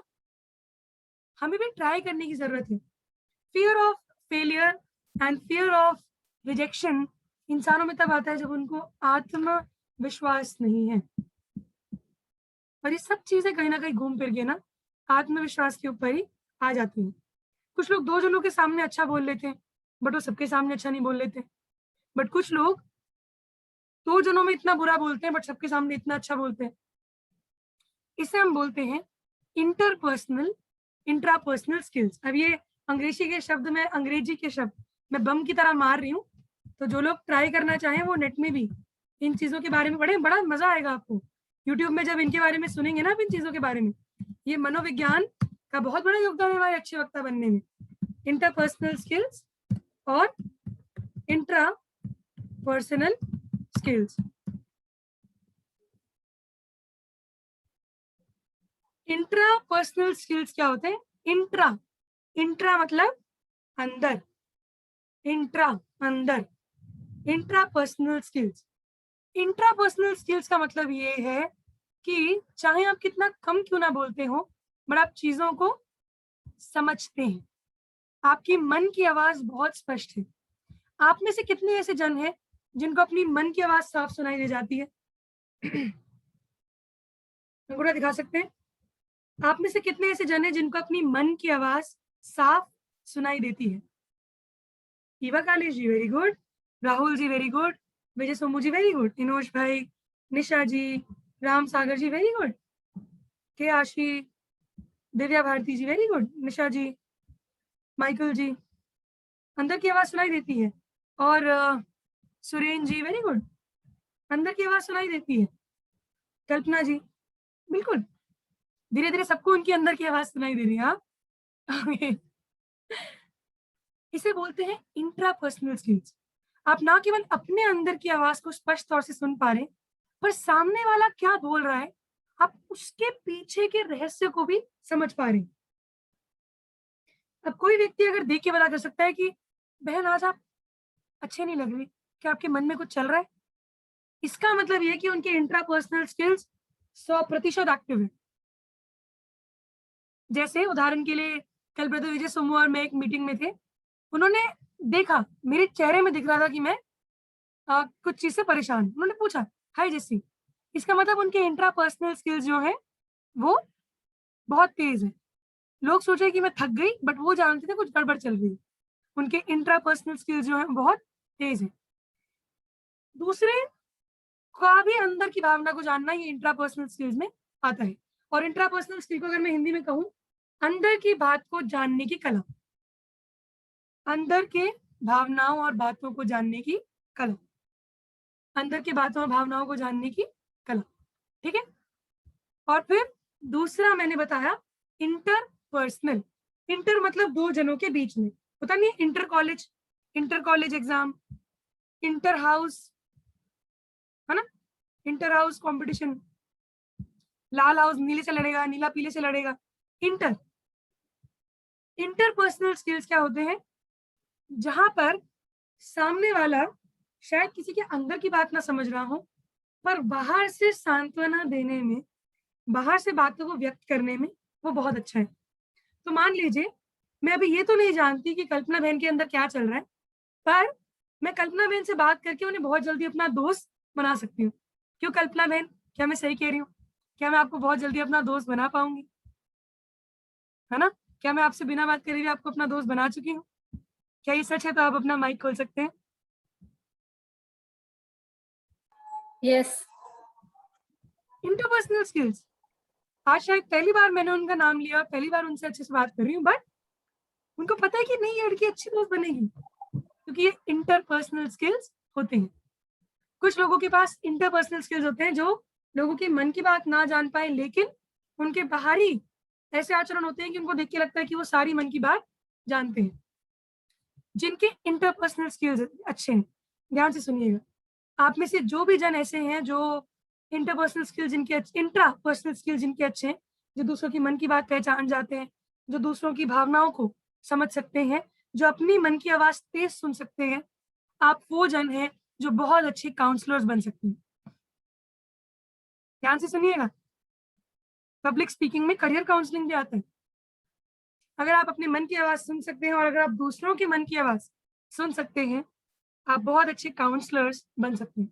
हमें भी ट्राई करने की जरूरत है। Fear of failure and fear of rejection इंसानों में तब आता है जब उनको आत्मविश्वास नहीं है, और ये सब चीजें कहीं ना कहीं घूम फिर के ना आत्मविश्वास के ऊपर ही आ जाती हैं। कुछ लोग 2 जनों के सामने अच्छा बोल लेते हैं बट वो सबके सामने अच्छा नहीं बोल लेते, बट कुछ लोग 2 जनों में इतना बुरा बोलते हैं बट सबके सामने इतना अच्छा बोलते हैं। इसे हम बोलते हैं इंटरपर्सनल इंट्रापर्सनल स्किल्स। अब ये अंग्रेजी के शब्द मैं बम की तरह मार रही हूँ, तो जो लोग ट्राई करना चाहें वो नेट में भी इन चीजों के बारे में पढ़ें, बड़ा मजा आएगा आपको। यूट्यूब में जब इनके बारे में सुनेंगे ना, इन चीजों के बारे में, ये मनोविज्ञान का बहुत बड़ा योगदान है हमारे अच्छे वक्ता बनने में। इंटरपर्सनल स्किल्स और इंट्रापर्सनल स्किल्स। इंट्रापर्सनल स्किल्स क्या होते हैं? इंट्रा मतलब अंदर, अंदर। इंट्रापर्सनल स्किल्स का मतलब ये है कि चाहे आप कितना कम क्यों ना बोलते हो बट आप चीजों को समझते हैं, आपकी मन की आवाज बहुत स्पष्ट है। आप में से कितने ऐसे जन हैं जिनको अपनी मन की आवाज साफ सुनाई दे जाती है? अंगूठा दिखा सकते हैं? आप में से कितने ऐसे जन हैं जिनको अपनी मन की आवाज साफ सुनाई देती है? ईवा कालेश जी very good, Rahul ji very good, विजय सोमू जी वेरी गुड, इनोश भाई, निशा जी, राम सागर जी वेरी गुड, के आशी, दिव्या भारती जी वेरी गुड, निशा जी, माइकल जी, अंदर की आवाज सुनाई देती है। और सुरेन जी वेरी गुड, अंदर की आवाज सुनाई देती है। कल्पना जी बिल्कुल, धीरे धीरे सबको उनकी अंदर की आवाज सुनाई दे रही है। हाँ इसे बोलते हैं इंट्रापर्सनल स्किल्स। आप ना केवल अपने अंदर की आवाज को स्पष्ट तौर से सुन पा रहे, पर सामने वाला क्या बोल रहा है आप उसके पीछे के रहस्य को भी समझ पा रहे। अब कोई व्यक्ति अगर देख के पता कर सकता है कि बहन आज आप अच्छे नहीं लग रही, क्या आपके मन में कुछ चल रहा है, इसका मतलब यह कि उनके इंट्रापर्सनल स्किल्स 100% एक्टिव है। जैसे उदाहरण के लिए कल ब्रदर विजय सोमू और मैं एक मीटिंग में थे, उन्होंने देखा मेरे चेहरे में दिख रहा था कि मैं कुछ चीज से परेशान। उन्होंने पूछा हाय जेसी, इसका मतलब उनके इंट्रापर्सनल स्किल्स जो है वो बहुत तेज है। लोग सोचे कि मैं थक गई बट वो जानते थे कुछ गड़बड़ चल रही है। उनके इंट्रापर्सनल स्किल्स जो है बहुत तेज है। दूसरे का भी अंदर की भावना को जानना ये इंट्रापर्सनल स्किल्स में आता है। और इंट्रापर्सनल स्किल को अगर मैं हिंदी में कहूँ, अंदर की बात को जानने की कला, अंदर के भावनाओं और बातों को जानने की कला, अंदर की बातों और भावनाओं को जानने की कला। ठीक है। और फिर दूसरा मैंने बताया इंटरपर्सनल। इंटर मतलब 2 जनों के बीच में, पता नहीं inter college exam, inter house है ना, इंटर हाउस कंपटीशन, लाल हाउस नीले से लड़ेगा, नीला पीले से लड़ेगा। इंटरपर्सनल स्किल्स क्या होते हैं? जहां पर सामने वाला शायद किसी के अंदर की बात ना समझ रहा हो, पर बाहर से सांत्वना देने में, बाहर से बातों को व्यक्त करने में वो बहुत अच्छा है। तो मान लीजिए मैं अभी ये तो नहीं जानती कि कल्पना बहन के अंदर क्या चल रहा है, पर मैं कल्पना बहन से बात करके उन्हें बहुत जल्दी अपना दोस्त बना सकती हूँ। क्यों कल्पना बहन, क्या मैं सही कह रही हूँ? क्या मैं आपको बहुत जल्दी अपना दोस्त बना पाऊंगी, है ना? क्या मैं आपसे बिना बात करे भी आपको अपना दोस्त बना चुकी हूँ? क्या ये सच है? तो आप अपना माइक खोल सकते हैं। यस। इंटरपर्सनल स्किल्स, आज शायद पहली बार मैंने उनका नाम लिया, पहली बार उनसे अच्छे से बात कर रही हूँ, बट उनको पता है कि नहीं ये लड़की अच्छी दोस्त बनेगी, क्योंकि ये इंटरपर्सनल स्किल्स होते हैं। कुछ लोगों के पास इंटरपर्सनल स्किल्स होते हैं जो लोगों के मन की बात ना जान पाए, लेकिन उनके बाहरी ऐसे आचरण होते हैं कि उनको देख के लगता है कि वो सारी मन की बात जानते हैं। जिनके इंटरपर्सनल स्किल्स अच्छे हैं, ध्यान से सुनिएगा, आप में से जो भी जन ऐसे हैं जो इंटरपर्सनल स्किल्स जिनके इंट्रापर्सनल स्किल्स जिनके अच्छे हैं, जो दूसरों की मन की बात पहचान जाते हैं, जो दूसरों की भावनाओं को समझ सकते हैं, जो अपनी मन की आवाज तेज सुन सकते हैं, आप वो जन हैं जो बहुत अच्छे काउंसलर्स बन सकते हैं। ध्यान से सुनिएगा, पब्लिक स्पीकिंग में करियर काउंसलिंग भी आता है। अगर आप अपने मन की आवाज सुन सकते हैं और अगर आप दूसरों के मन की आवाज सुन सकते हैं, आप बहुत अच्छे काउंसलर्स बन सकते हैं।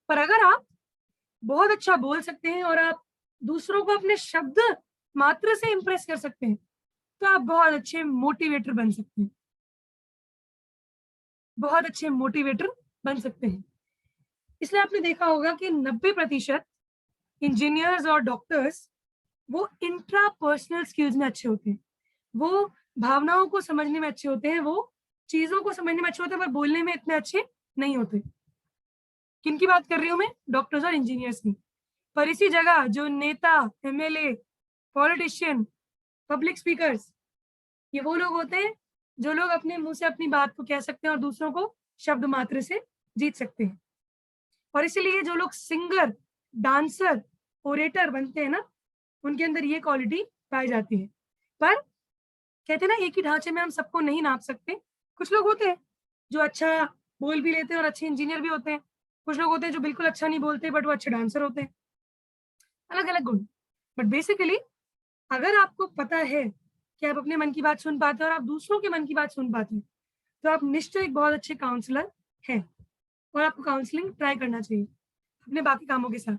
पर अगर आप बहुत अच्छा बोल सकते हैं और आप दूसरों को अपने शब्द मात्र से इंप्रेस कर सकते हैं, तो आप बहुत अच्छे मोटिवेटर बन सकते हैं, बहुत अच्छे मोटिवेटर बन सकते हैं। इसलिए आपने देखा होगा कि 90% इंजीनियर्स और डॉक्टर्स वो इंट्रापर्सनल स्किल्स में अच्छे होते हैं, वो भावनाओं को समझने में अच्छे होते हैं, वो चीजों को समझने में अच्छे होते हैं, पर बोलने में इतने अच्छे नहीं होते। किनकी बात कर रही हूं मैं? डॉक्टर्स और इंजीनियर्स की। पर इसी जगह जो नेता, एमएलए, पॉलिटिशियन, पब्लिक स्पीकर्स, ये वो लोग होते हैं जो लोग अपने मुंह से अपनी बात को कह सकते हैं और दूसरों को शब्द मात्र से जीत सकते हैं। और इसीलिए जो लोग सिंगर, डांसर, ओरेटर बनते हैं ना, उनके अंदर ये क्वालिटी पाई जाती है। पर कहते हैं ना, एक ही ढांचे में हम सबको नहीं नाप सकते। कुछ लोग होते हैं जो अच्छा बोल भी लेते हैं और अच्छे इंजीनियर भी होते हैं। कुछ लोग होते हैं जो बिल्कुल अच्छा नहीं बोलते बट वो अच्छे डांसर होते हैं। अलग अलग गुण। बट बेसिकली अगर आपको पता है कि आप अपने मन की बात सुन पाते हैं और आप दूसरों के मन की बात सुन पाते हैं, तो आप निश्चय एक बहुत अच्छे काउंसलर हैं और आपको काउंसलिंग ट्राई करना चाहिए अपने बाकी कामों के साथ।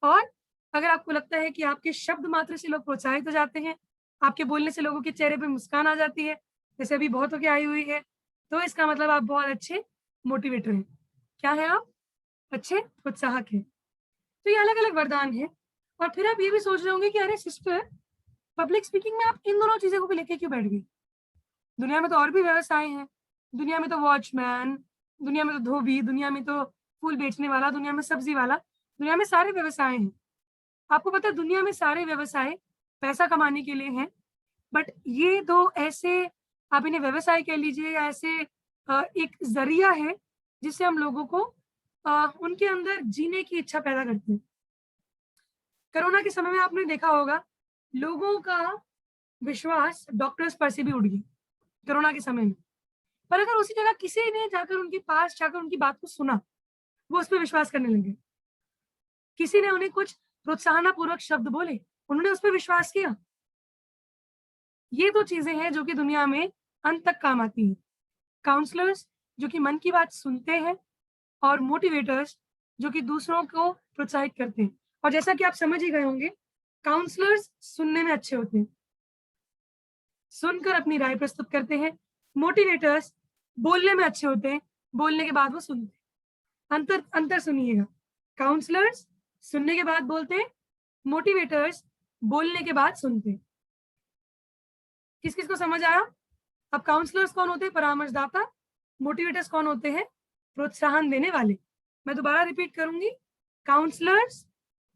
और अगर आपको लगता है कि आपके शब्द मात्र से लोग प्रोत्साहित हो जाते हैं, आपके बोलने से लोगों के चेहरे पे मुस्कान आ जाती है, जैसे अभी बहुतों की आई हुई है, तो इसका मतलब आप बहुत अच्छे मोटिवेटर हैं। क्या है आप? अच्छे प्रोत्साहक हैं। तो ये अलग अलग वरदान है। और फिर आप ये भी सोच रहे होंगे कि अरे सिस्टर, पब्लिक स्पीकिंग में आप इन दोनों चीजों को भी लेके क्यों बैठ गई? दुनिया में तो और भी व्यवसाय हैं, दुनिया में तो वॉचमैन, दुनिया में तो धोबी, दुनिया में तो फूल बेचने वाला, दुनिया में सब्जी वाला, दुनिया में सारे व्यवसाय हैं। आपको पता है दुनिया में सारे व्यवसाय पैसा कमाने के लिए हैं, बट ये दो ऐसे, आप इन्हें व्यवसाय कह लीजिए या ऐसे एक जरिया है जिससे हम लोगों को उनके अंदर जीने की इच्छा पैदा करते हैं। कोरोना के समय में आपने देखा होगा लोगों का विश्वास डॉक्टर्स पर से भी उड़ गया कोरोना के समय में। पर अगर उसी जगह किसी ने जाकर उनके पास जाकर उनकी बात को सुना, वो उस पर विश्वास करने लगे। किसी ने उन्हें कुछ प्रोत्साहनपूर्वक शब्द बोले, उन्होंने उस पर विश्वास किया। ये दो चीजें हैं जो कि दुनिया में अंत तक काम आती हैं। काउंसलर्स जो कि मन की बात सुनते हैं और मोटिवेटर्स जो कि दूसरों को प्रोत्साहित करते हैं। और जैसा कि आप समझ ही गए होंगे, काउंसलर्स सुनने में अच्छे होते हैं, सुनकर अपनी राय प्रस्तुत करते हैं। मोटिवेटर्स बोलने में अच्छे होते हैं, बोलने के बाद वो सुनते हैं। अंतर सुनिएगा, काउंसलर्स सुनने के बाद बोलते हैं, मोटिवेटर्स बोलने के बाद सुनते हैं। किस किस को समझ आया? अब काउंसलर्स कौन होते हैं? परामर्शदाता। मोटिवेटर्स कौन होते हैं? प्रोत्साहन देने वाले। मैं दोबारा रिपीट करूंगी, काउंसलर्स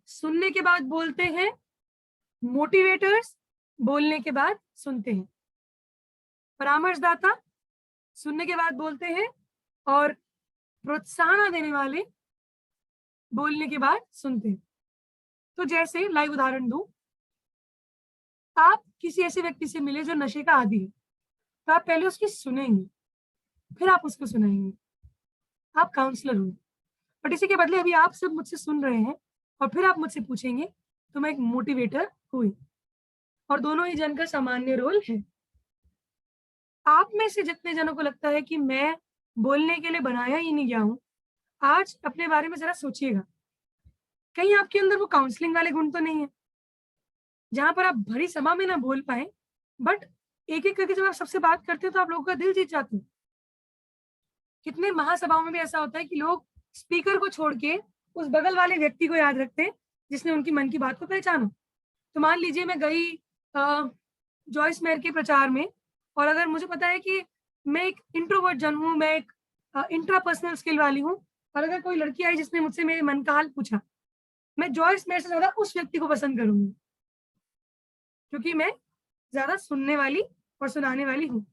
सुनने के बाद बोलते हैं, मोटिवेटर्स बोलने के बाद सुनते हैं। परामर्शदाता सुनने के बाद बोलते हैं और प्रोत्साहन देने वाले बोलने के बाद सुनते हैं। तो जैसे लाइव उदाहरण दूं, आप किसी ऐसे व्यक्ति से मिले जो नशे का आदी है, तो आप पहले उसकी सुनेंगे, फिर आप उसको सुनाएंगे। आप काउंसलर हुए, बट इसी के बदले अभी आप सब मुझसे सुन रहे हैं और फिर आप मुझसे पूछेंगे, तो मैं एक मोटिवेटर हुई। और दोनों ही जन का सामान्य रोल है। आप में से जितने जनों को लगता है कि मैं बोलने के लिए बनाया ही नहीं गया हूँ, आज अपने बारे में ज़रा सोचिएगा। कहीं आपके अंदर वो काउंसलिंग वाले गुण तो नहीं है? जहाँ पर आप भरी सभा में ना बोल पाएँ, बट एक-एक करके जब आप सबसे बात करते हो तो आप लोगों का दिल जीत जाते हो। कितने महासभाओं में भी ऐसा होता है कि लोग स्पीकर को छोड़ के उस बगल वाले व्यक्ति को याद रखते हैं, जिसने उनकी मन की बात को पहचाना। तो मान लीजिए मैं गई जॉयस मेयर के प्रचार में, और अगर मुझे पता है कि मैं एक इंट्रोवर्ट जन हूँ, मैं एक इंट्रापर्सनल स्किल वाली हूँ, और अगर कोई लड़की आई जिसने मुझसे मेरे मन का हाल पूछा, मैं जॉयस मेयर से ज़्यादा उस व्यक्ति को पसंद करूँगी, क्योंकि मैं ज़्यादा सुनने वाली और सुनाने वाली हूँ।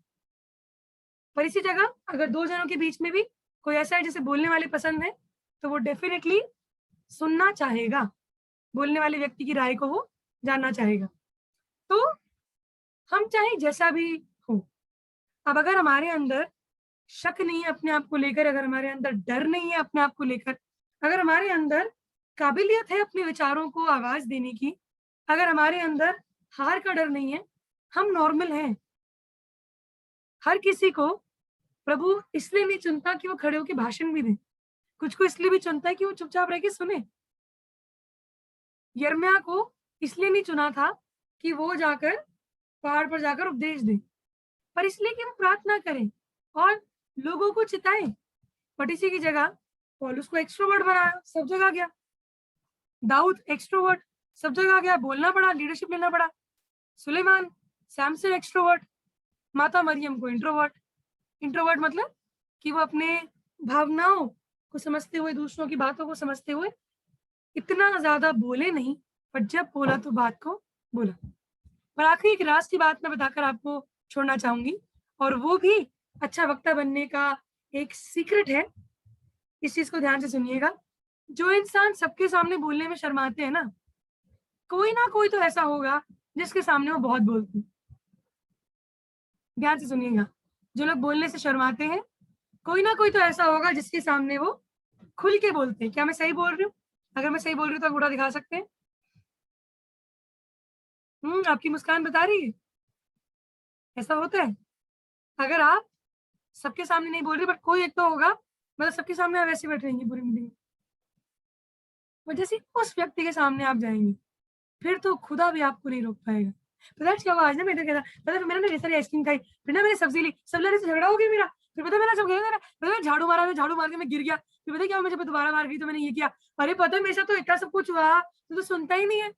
पर इसी जगह अगर 2 जनों के बीच में भी कोई ऐसा है जिसे बोलने वाले पसंद है, तो वो डेफ़िनेटली सुनना चाहेगा। बोलने वाले व्यक्ति की राय को वो जानना चाहेगा। तो हम चाहे जैसा भी हो, अब अगर हमारे अंदर शक नहीं है अपने आप को लेकर, अगर हमारे अंदर डर नहीं है अपने आप को लेकर, अगर हमारे अंदर काबिलियत है अपने विचारों को आवाज़ देने की, अगर हमारे अंदर हार का डर नहीं है, हम नॉर्मल हैं। हर किसी को प्रभु इसलिए नहीं चुनता कि वो खड़े होके भाषण भी दें, कुछ को इसलिए भी चुनता है कि वो चुपचाप रह के सुने। यिर्मयाह को इसलिए नहीं चुना था कि वो जाकर पहाड़ पर जाकर उपदेश दें, पर इसलिए कि वो प्रार्थना करें और लोगों को चिताएं। बट इसी की जगह पौलुस को एक्सट्रोवर्ट बनाया, सब जगह गया। दाऊद एक्सट्रोवर्ट, सब जगह गया, बोलना पड़ा, लीडरशिप लेना पड़ा। सुलेमान, सैमसन एक्सट्रोवर्ट, माता मरियम को इंट्रोवर्ट। इंट्रोवर्ट मतलब कि वो अपने भावनाओं को समझते हुए, दूसरों की बातों को समझते हुए इतना ज़्यादा बोले नहीं, पर जब बोला तो बात को बोला। और आखिरी एक राज की बात मैं बताकर आपको छोड़ना चाहूँगी, और वो भी अच्छा वक्ता बनने का एक सीक्रेट है। इस चीज़ को ध्यान से सुनिएगा। जो इंसान सबके सामने बोलने में शर्माते हैं ना, कोई ना कोई तो ऐसा होगा जिसके सामने वो बहुत बोलते हैं। ध्यान से सुनिएगा। जो लोग बोलने से शर्माते हैं, कोई ना कोई तो ऐसा होगा जिसके सामने वो खुल के बोलते हैं। क्या मैं सही बोल रही हूँ? अगर मैं सही बोल रही हूँ तो अंगूठा दिखा सकते हैं। आपकी मुस्कान बता रही है। ऐसा होता है। अगर आप सबके सामने नहीं बोल रहे, बट कोई एक तो होगा, मतलब सबके सामने आप वैसे बैठ रहेंगी पूरी मीटिंग में। और जैसे उस व्यक्ति के सामने आप जाएँगी, फिर तो खुदा भी आपको नहीं रोक पाएगा। पता है क्या हुआ आज ना, मेरे कहना पता है, मैंने ढेर सारी आइसक्रीम खाई, फिर ना मैंने सब्ज़ी ली, सब लोगों से झगड़ा हो गया मेरा। फिर पता है मैंने सब गया ना, पता है झाड़ू मारा, मैं झाड़ू मार के मैं गिर गया। फिर पता है क्या हुआ, मैं जब दोबारा मार गई तो मैंने ये किया। अरे पता है मेरे साथ तो इतना सब कुछ हुआ, तू तो सुनता ही नहीं है।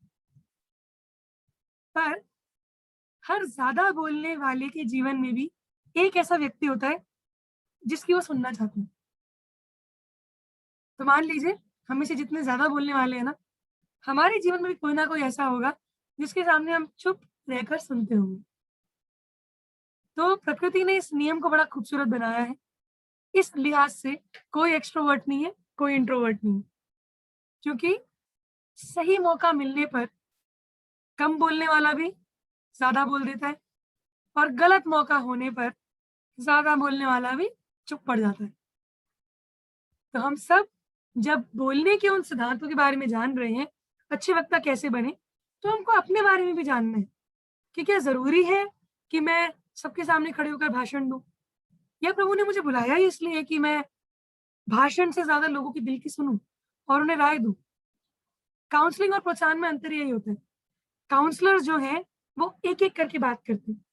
पर हर ज़्यादा बोलने वाले के जीवन में भी एक ऐसा व्यक्ति होता है जिसकी वो सुनना चाहते हैं। तो मान लीजिए हम में से जितने ज़्यादा बोलने वाले हैं ना, हमारे जीवन में भी कोई ना कोई ऐसा होगा जिसके सामने हम चुप रहकर सुनते होंगे। तो प्रकृति ने इस नियम को बड़ा खूबसूरत बनाया है। इस लिहाज से कोई एक्सट्रोवर्ट नहीं है, कोई इंट्रोवर्ट नहीं है। क्योंकि सही मौका मिलने पर कम बोलने वाला भी ज़्यादा बोल देता है, और गलत मौका होने पर ज़्यादा बोलने वाला भी चुप पड़ जाता है। तो हम सब जब बोलने के उन सिद्धांतों के बारे में जान रहे हैं, अच्छे वक्ता कैसे बने, तो हमको अपने बारे में भी जानना है कि क्या ज़रूरी है कि मैं सबके सामने खड़े होकर भाषण दूँ? या प्रभु ने मुझे बुलाया ही इसलिए कि मैं भाषण से ज़्यादा लोगों के दिल की सुनूँ और उन्हें राय दूँ? काउंसलिंग और प्रोत्साहन में अंतर यही होता है। काउंसलर्स जो हैं, वो एक-एक करके बात करते हैं।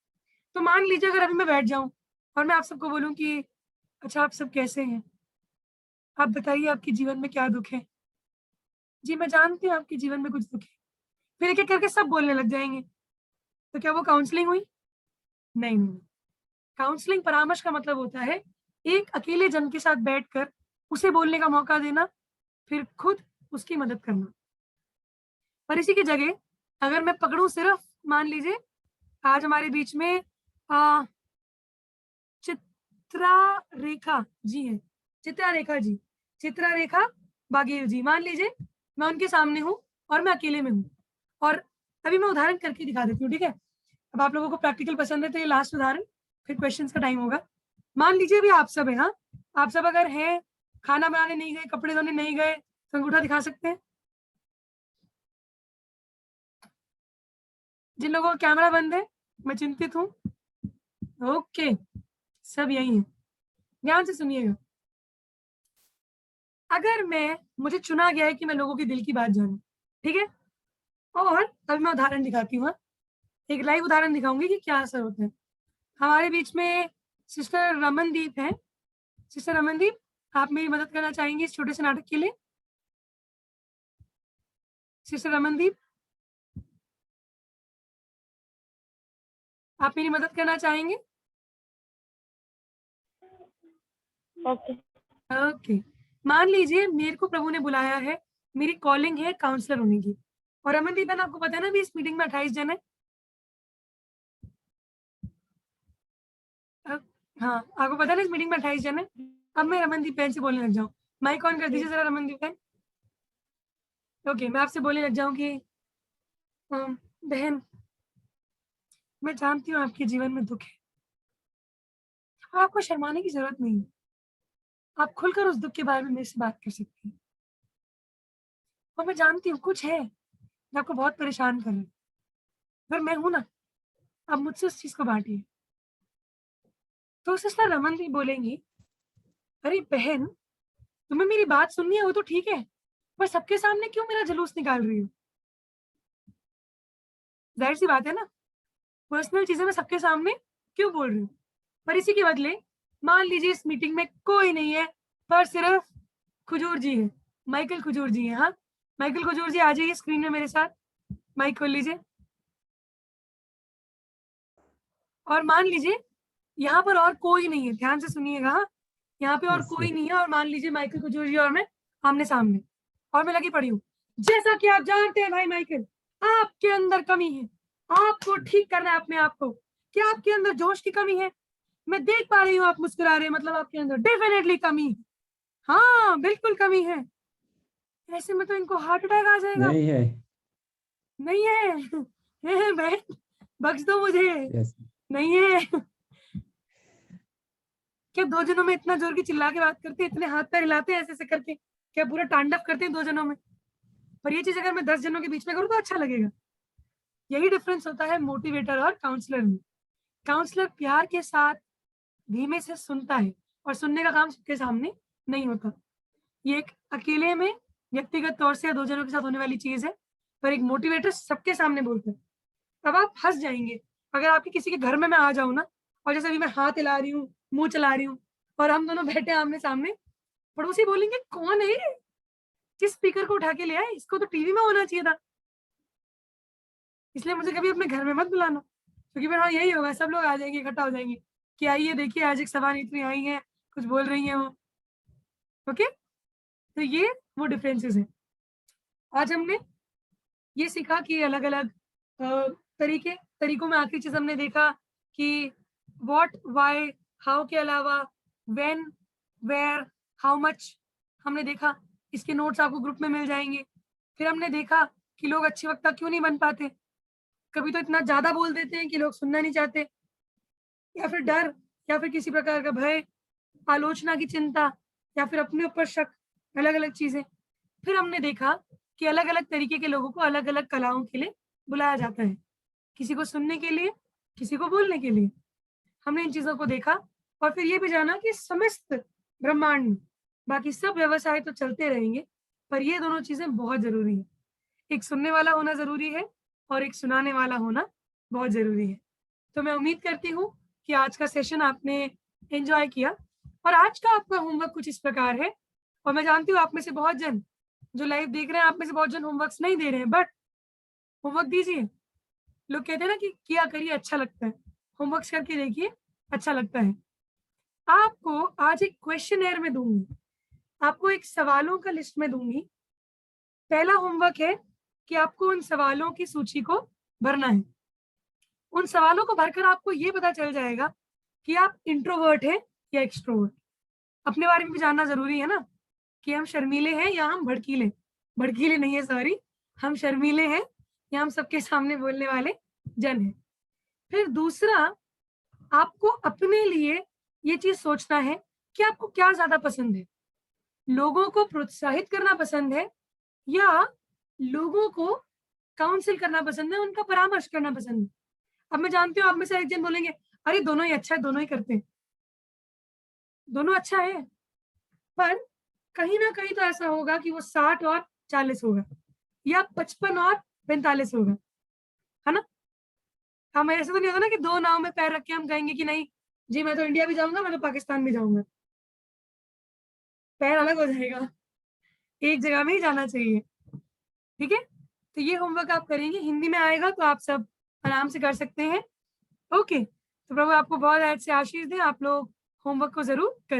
तो मान लीजिए अगर अभी मैं बैठ जाऊँ और मैं आप सबको बोलूँ कि अच्छा आप सब कैसे हैं? आप बताइए आपके जीवन में क्या दुःख है? जी, मैं जानती हूँ आपके जीवन में कुछ दुःख है। फिर एक-एक करके सब बोलने लग जाएँगे। तो क्या वो काउंसलिंग हुई? नहीं, नहीं। काउंसलिंग परामर्श का मतलब होता है एक अकेले जन के साथ बैठकर उसे बोलने का मौका देना, फिर खुद उसकी मदद करना। पर इसी की जगह अगर मैं पकड़ूँ सिर्फ़, मान लीजिए आज हमारे बीच में अ, चित्रा रेखा जी हैं, चित्रा रेखा जी, चित्रा रेखा बाघेल जी। मान लीजिए मैं उनके सामने हूँ और मैं अकेले में हूँ, और अभी मैं उदाहरण करके दिखा देती हूँ, ठीक है? अब आप लोगों को प्रैक्टिकल पसंद है तो ये लास्ट उदाहरण, फिर क्वेश्चंस का टाइम होगा। मान लीजिए अभी आप सब हैं, हाँ? आप सब अगर हैं, खाना बनाने नहीं गए, कपड़े धोने नहीं गए, तो अंगूठा दिखा सकते हैं? जिन लोगों का कैमरा बंद है, मैं चिंतित हूँ। ओके, सब यही है। ध्यान से सुनिएगा। अगर मुझे चुना गया है कि मैं लोगों के दिल की बात जानूं, ठीक है, और अब मैं उदाहरण दिखाती हूँ। हाँ? एक लाइव उदाहरण दिखाऊंगी कि क्या असर होता है। हमारे बीच में सिस्टर रमनदीप है। सिस्टर रमनदीप, आप मेरी मदद करना चाहेंगी इस छोटे से नाटक के लिए? सिस्टर रमनदीप, आप मेरी मदद करना चाहेंगे? ओके। ओके, मान लीजिए मेरे को प्रभु ने बुलाया है, मेरी कॉलिंग है काउंसलर होने की, और रमनदीप बहन, आपको पता है ना भी इस मीटिंग में 28 जन है। हाँ, आपको पता है ना इस मीटिंग में 28 जन है। अब मैं रमनदीप बहन से बोलने लग जाऊँ। माइक ऑन कर दीजिए जरा रमनदीप बहन। ओके, मैं आपसे बोलने लग जाऊँ कि बहन, मैं जानती हूँ आपके जीवन में दुख है, और आपको शर्माने की जरूरत नहीं है। आप खुलकर उस दुख के बारे में मेरे से बात कर सकती हैं। और मैं जानती हूँ कुछ है जो आपको बहुत परेशान कर रहा है। अगर मैं हूं ना, आप मुझसे उस चीज को बांटिए। तो सिस्टर रमनदीप बोलेंगी, अरे बहन, तुम्हें मेरी बात सुननी है वो तो ठीक है, पर सबके सामने क्यों मेरा जुलूस निकाल रही हो? जाहिर सी बात है ना, पर्सनल चीजें मैं सबके सामने क्यों बोल रही हूँ? पर इसी के बदले मान लीजिए इस मीटिंग में कोई नहीं है, पर सिर्फ खजूर जी है, माइकल खजूर जी है। हाँ, माइकल खजूर जी आ जाइए स्क्रीन में मेरे साथ, माइक खोल लीजिए। और मान लीजिए यहाँ पर और कोई नहीं है, ध्यान से सुनिएगा। हाँ, यहाँ पे और कोई नहीं है, और मान लीजिए माइकल खजूर जी और मैं आमने सामने, और मैं लगी पड़ी हूँ। जैसा कि आप जानते हैं भाई माइकल, आपके अंदर कमी है, आपको ठीक करना है अपने आप को। क्या आपके अंदर जोश की कमी है? मैं देख पा रही हूँ आप मुस्कुरा रहे हैं, मतलब आपके अंदर डेफिनेटली कमी है। हाँ, बिल्कुल कमी है। ऐसे में तो इनको हार्ट अटैक आ जाएगा। नहीं है। नहीं है? है बहन, बख्श दो मुझे। यस। नहीं है? क्या 2 जनों में इतना जोर की चिल्ला के बात करते हैं, इतने हाथ पैर हिलाते हैं ऐसे ऐसे करके, क्या पूरा तांडव करते हैं 2 जनों में? पर ये चीज अगर मैं 10 जनों के बीच में करूँ तो अच्छा लगेगा। यही डिफरेंस होता है मोटिवेटर और काउंसलर में। काउंसलर प्यार के साथ धीमे से सुनता है, और सुनने का काम सबके सामने नहीं होता। ये एक अकेले में व्यक्तिगत तौर से या 2 जनों के साथ होने वाली चीज है, पर एक मोटिवेटर सबके सामने बोलता है। तब आप हंस जाएंगे। अगर आपके किसी के घर में मैं आ जाऊं ना, और जैसे अभी मैं हाथ हिला रही हूँ, मुंह चला रही हूँ, और हम दोनों बैठे आमने सामने, पड़ोसी बोलेंगे कौन है ये, किस स्पीकर को उठा के ले आए, इसको तो टीवी में होना चाहिए था। इसलिए मुझे कभी अपने घर में मत बुलाना, क्योंकि फिर हाँ यही होगा, सब लोग आ जाएंगे, इकट्ठा हो जाएंगे कि आइए देखिए आज एक सभा नेत्री आई है, कुछ बोल रही है वो। ओके, तो ये वो डिफरेंसेस हैं। आज हमने ये सीखा कि अलग अलग तरीकों में आखिरी चीज हमने देखा कि व्हाट, व्हाई, हाउ के अलावा व्हेन, वेयर, हाउ मच हमने देखा। इसके नोट्स आपको ग्रुप में मिल जाएंगे। फिर हमने देखा कि लोग अच्छे वक्ता क्यों नहीं बन पाते। कभी तो इतना ज्यादा बोल देते हैं कि लोग सुनना नहीं चाहते, या फिर डर, या फिर किसी प्रकार का भय, आलोचना की चिंता, या फिर अपने ऊपर शक, अलग अलग चीजें। फिर हमने देखा कि अलग अलग तरीके के लोगों को अलग अलग कलाओं के लिए बुलाया जाता है, किसी को सुनने के लिए, किसी को बोलने के लिए। हमने इन चीजों को देखा, और फिर ये भी जाना कि समस्त ब्रह्मांड में बाकी सब व्यवसाय तो चलते रहेंगे, पर ये दोनों चीजें बहुत जरूरी है। एक सुनने वाला होना जरूरी है, और एक सुनाने वाला होना बहुत जरूरी है। तो मैं उम्मीद करती हूँ कि आज का सेशन आपने एंजॉय किया, और आज का आपका होमवर्क कुछ इस प्रकार है। और मैं जानती हूँ आप में से बहुत जन जो लाइव देख रहे हैं, आप में से बहुत जन होमवर्क्स नहीं दे रहे हैं, बट होमवर्क दीजिए। लोग कहते हैं ना कि किया करिए अच्छा लगता है, होमवर्क करके देखिए अच्छा लगता है। आपको आज एक क्वेश्चनएयर में दूंगी, आपको एक सवालों का लिस्ट में दूंगी। पहला होमवर्क है कि आपको उन सवालों की सूची को भरना है। उन सवालों को भरकर आपको ये पता चल जाएगा कि आप इंट्रोवर्ट हैं या एक्सट्रोवर्ट। अपने बारे में भी जानना जरूरी है ना, कि हम शर्मीले हैं या हम भड़कीले। भड़कीले नहीं है, सॉरी, हम शर्मीले हैं या हम सबके सामने बोलने वाले जन हैं। फिर दूसरा, आपको अपने लिए ये चीज सोचना है कि आपको क्या ज्यादा पसंद है, लोगों को प्रोत्साहित करना पसंद है, या लोगों को काउंसिल करना पसंद है, उनका परामर्श करना पसंद है। अब मैं जानती हूँ आप में से एक जन बोलेंगे, अरे दोनों ही अच्छा है, दोनों ही करते हैं, दोनों अच्छा है, पर कहीं ना कहीं तो ऐसा होगा कि वो 60 और 40 होगा या 55 और 45 होगा, है ना? हम ऐसे तो नहीं होगा ना कि दो नाव में पैर रख के हम कहेंगे कि नहीं जी मैं तो इंडिया भी जाऊंगा, मैं तो पाकिस्तान भी जाऊंगा, पैर अलग हो जाएगा, एक जगह में ही जाना चाहिए। ठीक है, तो ये होमवर्क आप करेंगे, हिंदी में आएगा तो आप सब आराम से कर सकते हैं। ओके, तो प्रभु आपको बहुत अच्छे आशीष दें, आप लोग होमवर्क को जरूर करें।